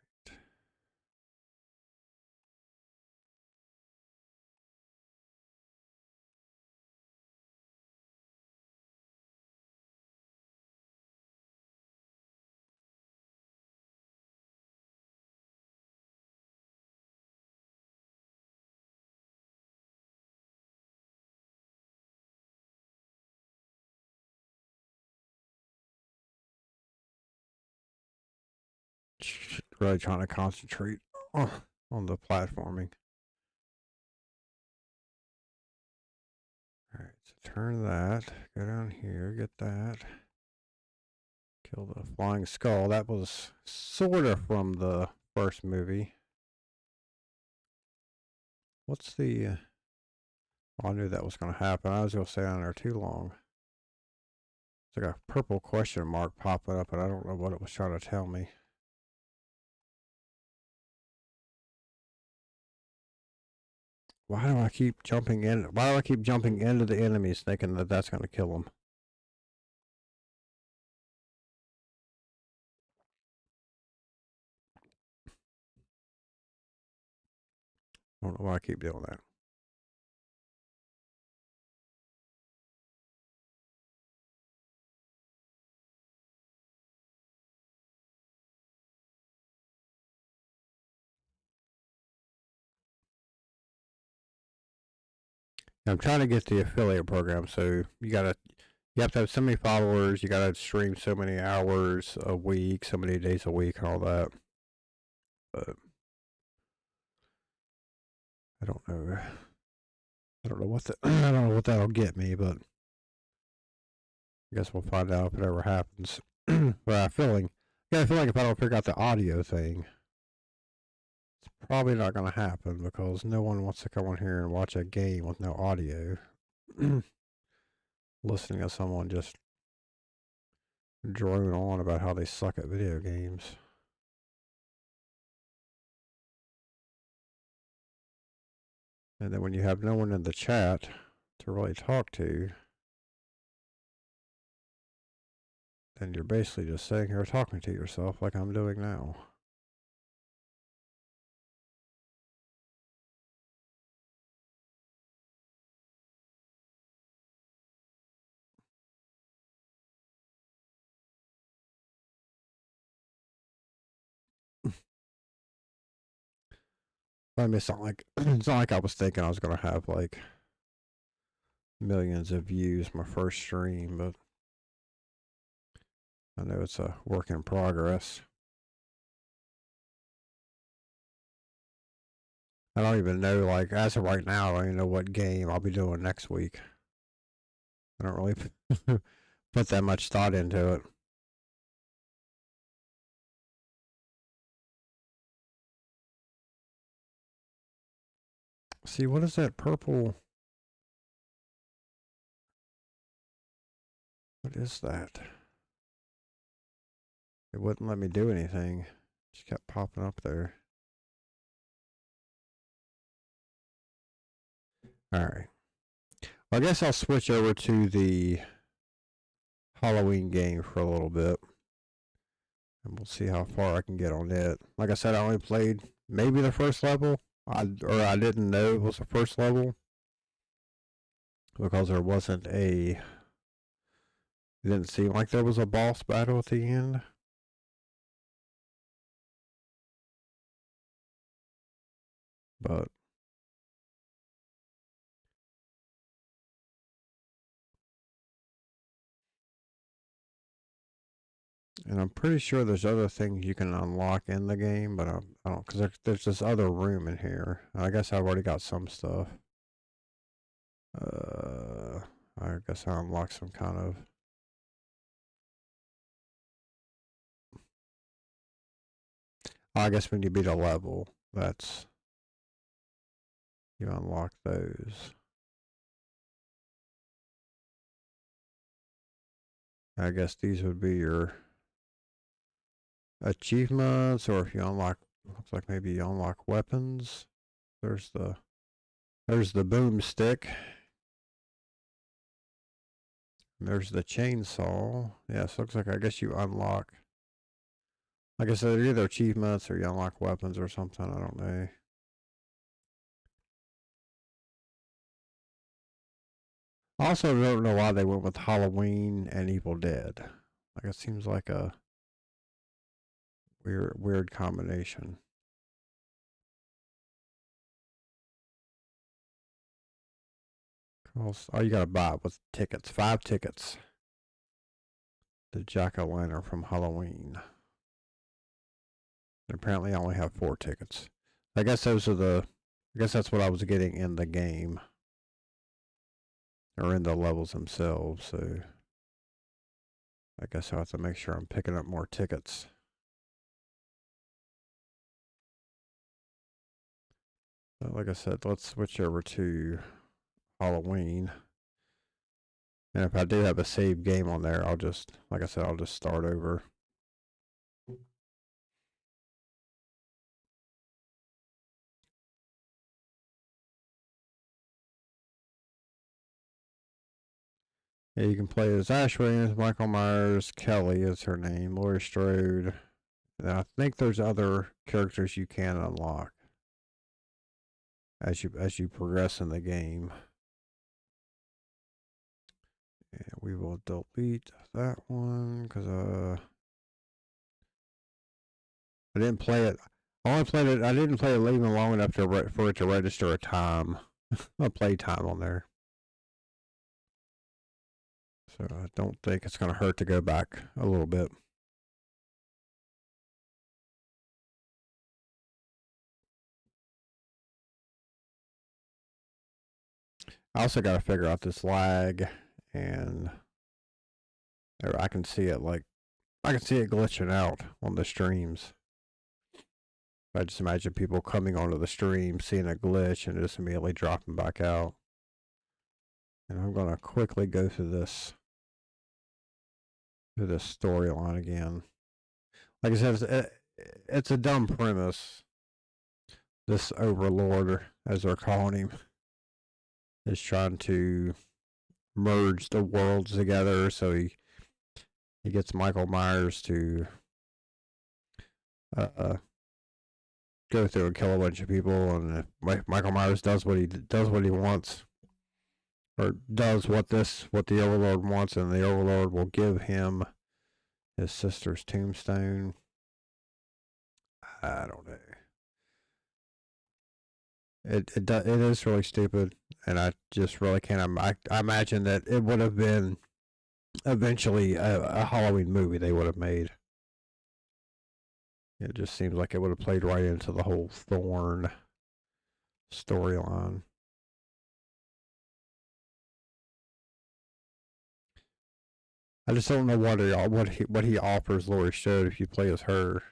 Really trying to concentrate on the platforming. Alright, so turn that. Go down here, get that. Kill the flying skull. That was sort of from the first movie. What's the... I knew that was going to happen. I was going to stay on there too long. It's like a purple question mark popping up, and I don't know what it was trying to tell me. Why do I keep jumping in? Why do I keep jumping into the enemies thinking that that's going to kill them? I don't know why I keep doing that. I'm trying to get the affiliate program, so you have to have so many followers, you gotta stream so many hours a week, so many days a week, and all that. But I don't know. I don't know what I don't know what that'll get me, but I guess we'll find out if it ever happens. But I feel like if I don't figure out the audio thing, it's probably not gonna happen because no one wants to come on here and watch a game with no audio. Listening to someone just drone on about how they suck at video games. And then when you have no one in the chat to really talk to, then you're basically just sitting here talking to yourself like I'm doing now. I mean, it's not like I was thinking I was gonna have like millions of views my first stream, but I know it's a work in progress. I don't even know, like, as of right now, I don't even know what game I'll be doing next week. I don't really put that much thought into it. See, what is that purple? What is that? It wouldn't let me do anything. It just kept popping up there. Alright. Well, I guess I'll switch over to the Halloween game for a little bit. And we'll see how far I can get on it. Like I said, I only played maybe the first level. I didn't know it was the first level. Because there wasn't a It didn't seem like there was a boss battle at the end. But and I'm pretty sure there's other things you can unlock in the game, but I don't, because there's this other room in here. I guess I've already got some stuff. I guess I unlocked some kind of. I guess when you beat a level, that's you unlock those. I guess these would be your achievements, or if you unlock, looks like maybe you unlock weapons. There's the boomstick. There's the chainsaw. Yes, looks like I guess you unlock. Like I said, they're either achievements or you unlock weapons or something. I don't know. I also don't know why they went with Halloween and Evil Dead. Like it seems like a weird combination. Oh, you gotta buy it with tickets. 5 tickets. The jack-o'-lantern from Halloween. And apparently I only have 4 tickets. I guess those are the. I guess that's what I was getting in the game. Or in the levels themselves, so. I guess I'll have to make sure I'm picking up more tickets. But like I said, let's switch over to Halloween. And if I do have a save game on there, I'll just, like I said, I'll just start over. Yeah, you can play as Ash Williams, Michael Myers, Kelly is her name, Laurie Strode. And I think there's other characters you can unlock as you progress in the game. And we will delete that one because I didn't play it. I only played it. I didn't play it even long enough for it to register a time, a play time on there. So I don't think it's going to hurt to go back a little bit. I also got to figure out this lag, and I can see it glitching out on the streams. I just imagine people coming onto the stream, seeing a glitch, and just immediately dropping back out. And I'm going to quickly go through this storyline again. Like I said, it's a dumb premise. This overlord, as they're calling him, is trying to merge the worlds together. So he gets Michael Myers to go through and kill a bunch of people, and if Michael Myers does what he wants, or does what the Overlord wants, and the Overlord will give him his sister's tombstone. I don't know. It is really stupid, and I just really can't. I imagine that it would have been eventually a Halloween movie they would have made. It just seems like it would have played right into the whole Thorn storyline. I just don't know what he offers Laurie Strode if you play as her.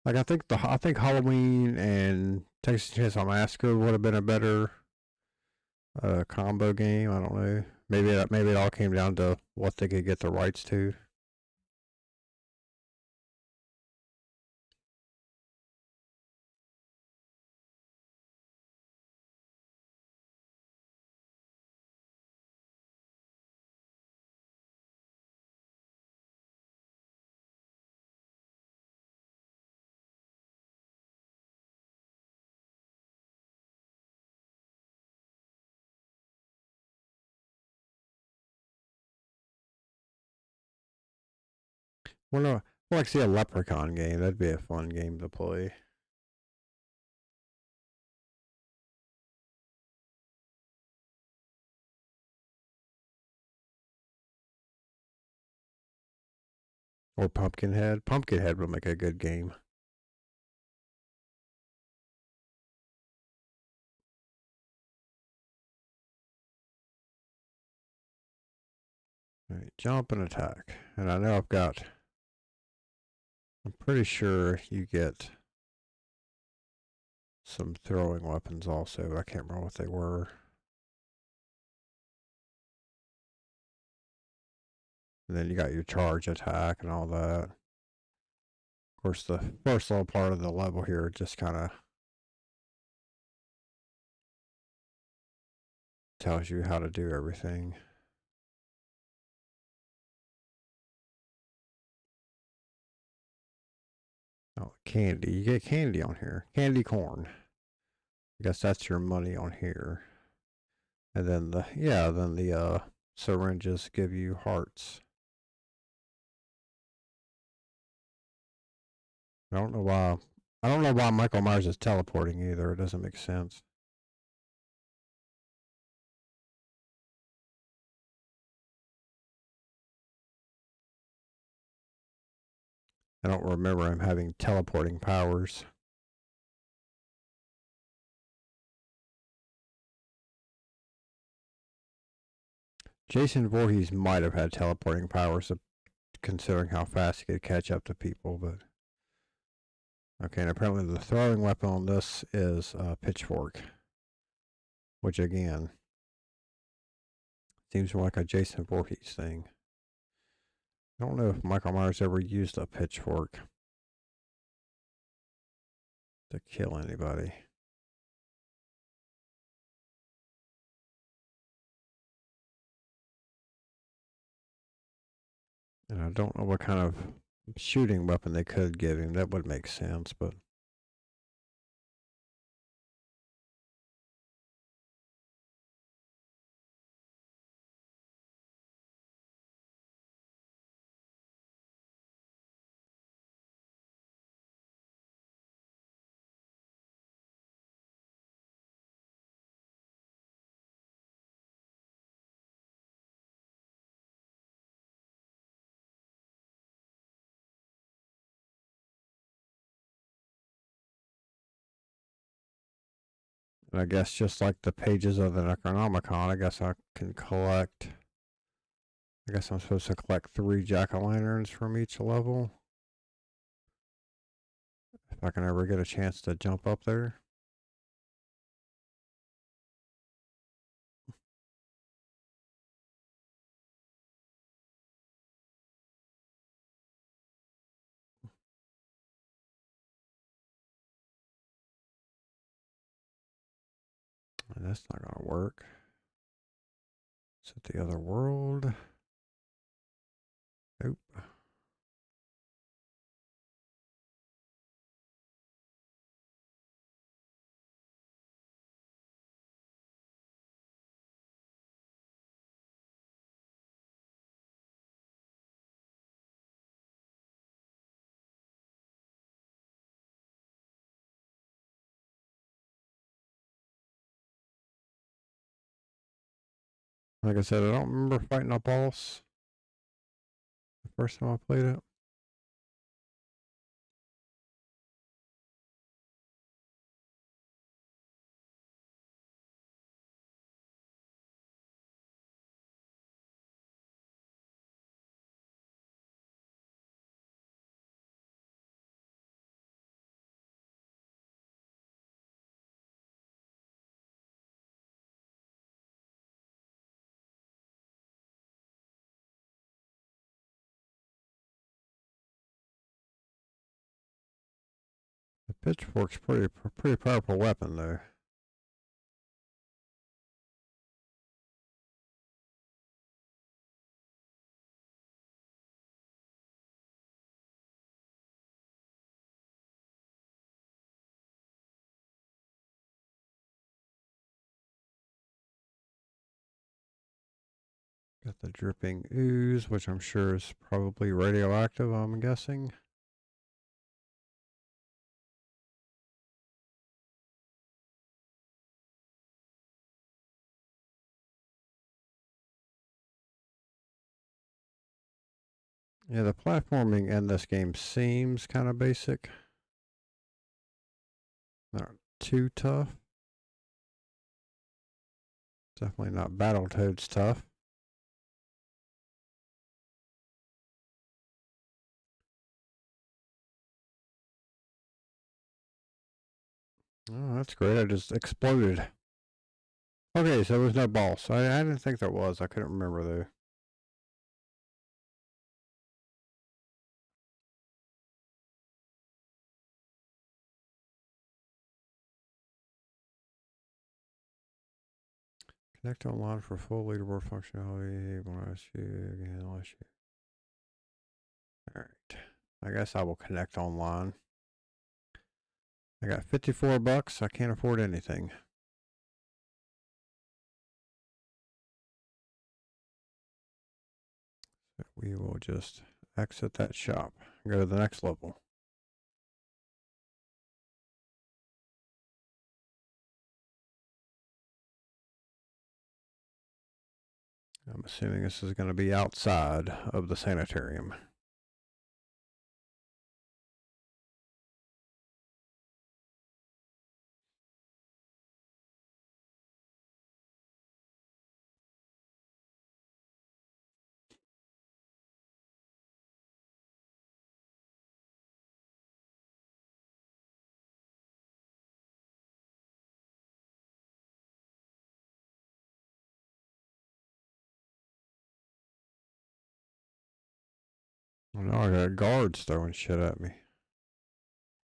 Like I think Halloween and Texas Chainsaw Massacre would have been a better combo game. I don't know. Maybe it all came down to what they could get the rights to. Well, no, I'd like to see a Leprechaun game. That'd be a fun game to play. Or Pumpkinhead. Pumpkinhead would make a good game. All right, jump and attack. And I know I'm pretty sure you get some throwing weapons also. I can't remember what they were. And then you got your charge attack and all that. Of course, the first little part of the level here just kind of tells you how to do everything. Oh, candy. You get candy on here. Candy corn. I guess that's your money on here. And then the syringes give you hearts. I don't know why Michael Myers is teleporting either. It doesn't make sense. I don't remember him having teleporting powers. Jason Voorhees might have had teleporting powers, considering how fast he could catch up to people, but okay, and apparently the throwing weapon on this is a pitchfork, which again seems more like a Jason Voorhees thing. I don't know if Michael Myers ever used a pitchfork to kill anybody. And I don't know what kind of shooting weapon they could give him. That would make sense, but I guess just like the pages of the Necronomicon, I guess I can collect. I guess I'm supposed to collect 3 jack-o'-lanterns from each level. If I can ever get a chance to jump up there. And that's not going to work. Is it the other world? Nope. Like I said, I don't remember fighting a boss the first time I played it. The pitchfork's pretty powerful weapon though. Got the dripping ooze, which I'm sure is probably radioactive, I'm guessing. Yeah, the platforming in this game seems kind of basic. Not too tough. Definitely not Battletoads tough. Oh, that's great. I just exploded. Okay, so there was no boss. I didn't think there was. I couldn't remember though. Connect online for full leaderboard functionality. Alright. I guess I will connect online. I got $54. I can't afford anything. So we will just exit that shop and go to the next level. I'm assuming this is going to be outside of the sanitarium. Oh, no, I got guards throwing shit at me.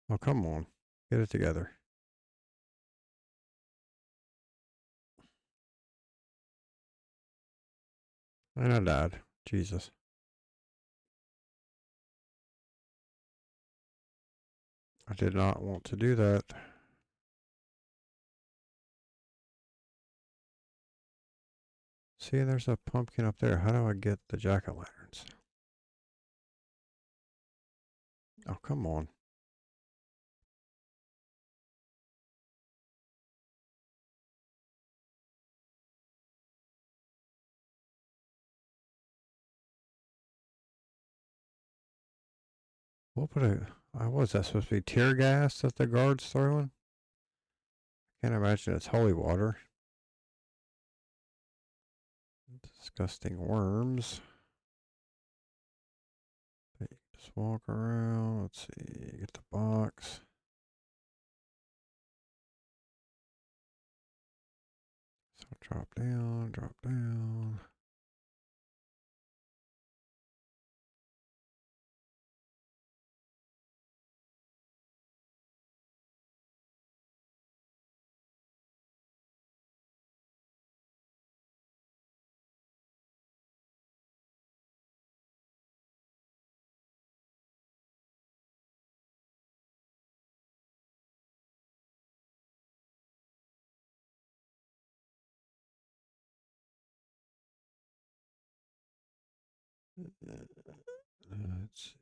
Oh, come on. Get it together. And I died. Jesus. I did not want to do that. See, there's a pumpkin up there. How do I get the jack-o'-lanterns? Oh, come on. What would was that supposed to be tear gas that the guard's throwing? Can't imagine it's holy water. Disgusting worms. Just walk around. Let's see. Get the box. So drop down, drop down. Let's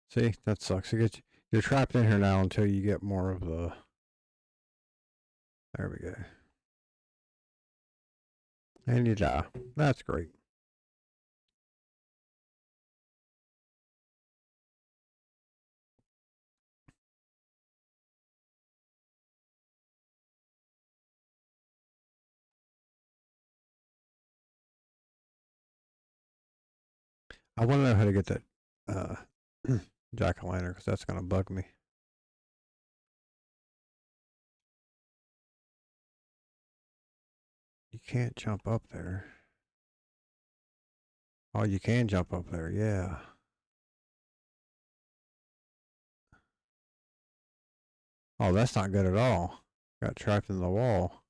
see. That sucks. You're trapped in here now until you get more of the. There we go. And you die. That's great. I want to know how to get that jack-o'-lantern because that's going to bug me. You can't jump up there. Oh, you can jump up there. Yeah. Oh, that's not good at all. Got trapped in the wall.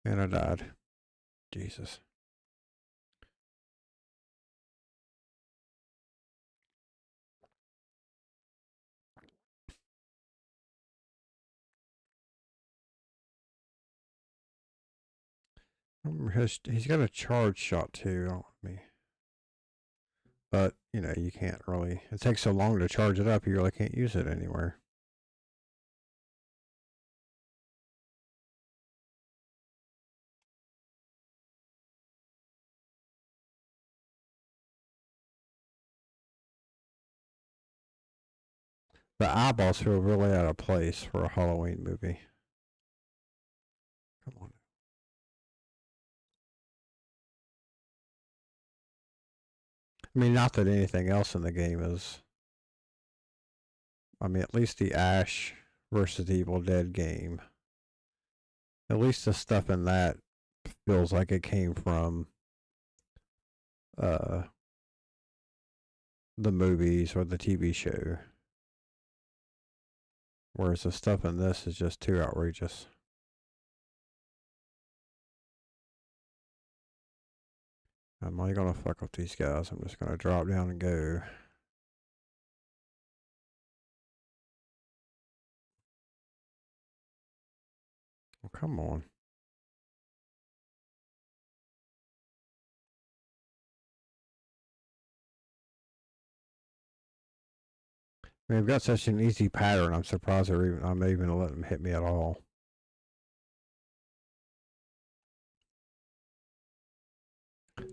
And I died. Jesus. He's got a charge shot too. But you know, you can't really. It takes so long to charge it up. You really can't use it anywhere. The eyeballs feel really out of place for a Halloween movie. Come on. I mean, not that anything else in the game is. I mean, at least the Ash versus the Evil Dead game. At least the stuff in that feels like it came from the movies or the TV show. Whereas the stuff in this is just too outrageous. I'm only gonna fuck with these guys. I'm just gonna drop down and go. Oh, come on. I mean, I've got such an easy pattern. I'm surprised I'm even letting them hit me at all.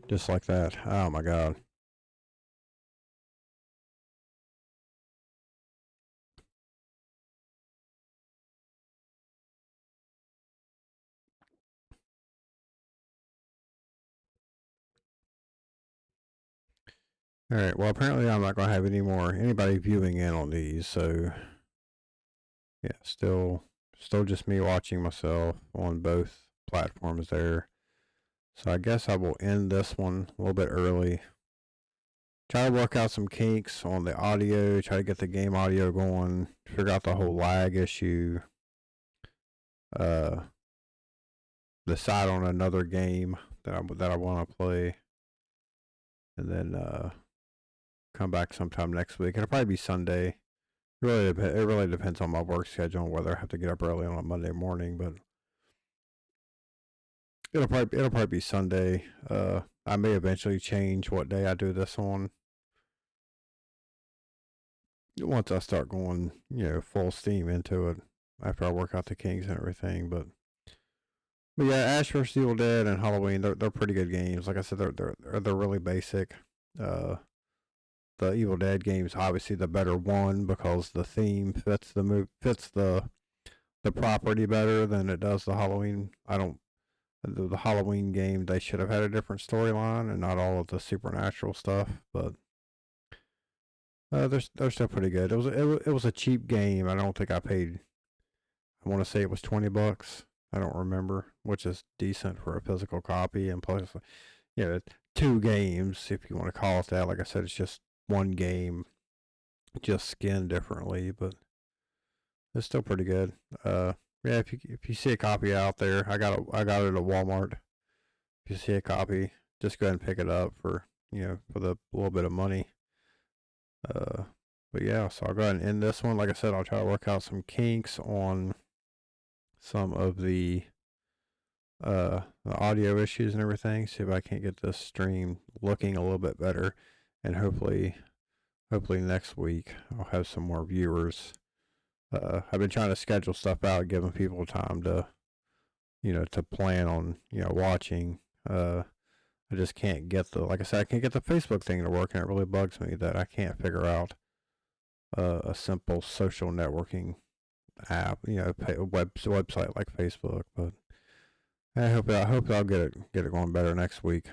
Just like that. Oh my god. Alright, well apparently I'm not gonna have anybody viewing in on these, so yeah, still just me watching myself on both platforms there. So I guess I will end this one a little bit early. Try to work out some kinks on the audio, try to get the game audio going, figure out the whole lag issue. Decide on another game that I want to play, and then come back sometime next week. It'll probably be Sunday. It really depends on my work schedule and whether I have to get up early on a Monday morning, but it'll probably be Sunday. I may eventually change what day I do this on once I start going, full steam into it after I work out the kinks and everything. But yeah, Ash vs. Evil Dead and Halloween, they're pretty good games. Like I said, they're really basic. The Evil Dead game is obviously the better one because the theme fits the property better than it does the Halloween. The Halloween game, they should have had a different storyline and not all of the supernatural stuff, but they're still pretty good. It was a cheap game. I don't think I paid. I want to say it was $20. I don't remember, which is decent for a physical copy. And plus, 2 games, if you want to call it that. Like I said, it's just one game, just skinned differently, but it's still pretty good. Yeah, if you see a copy out there, I got it at Walmart. If you see a copy, just go ahead and pick it up for the little bit of money. But yeah, so I'll go ahead and end this one. Like I said, I'll try to work out some kinks on some of the audio issues and everything. See if I can't get this stream looking a little bit better, and hopefully next week I'll have some more viewers. I've been trying to schedule stuff out, giving people time to plan on watching. I just can't get like I said, I can't get the Facebook thing to work, and it really bugs me that I can't figure out a simple social networking app, website like Facebook. But I hope I'll get it going better next week.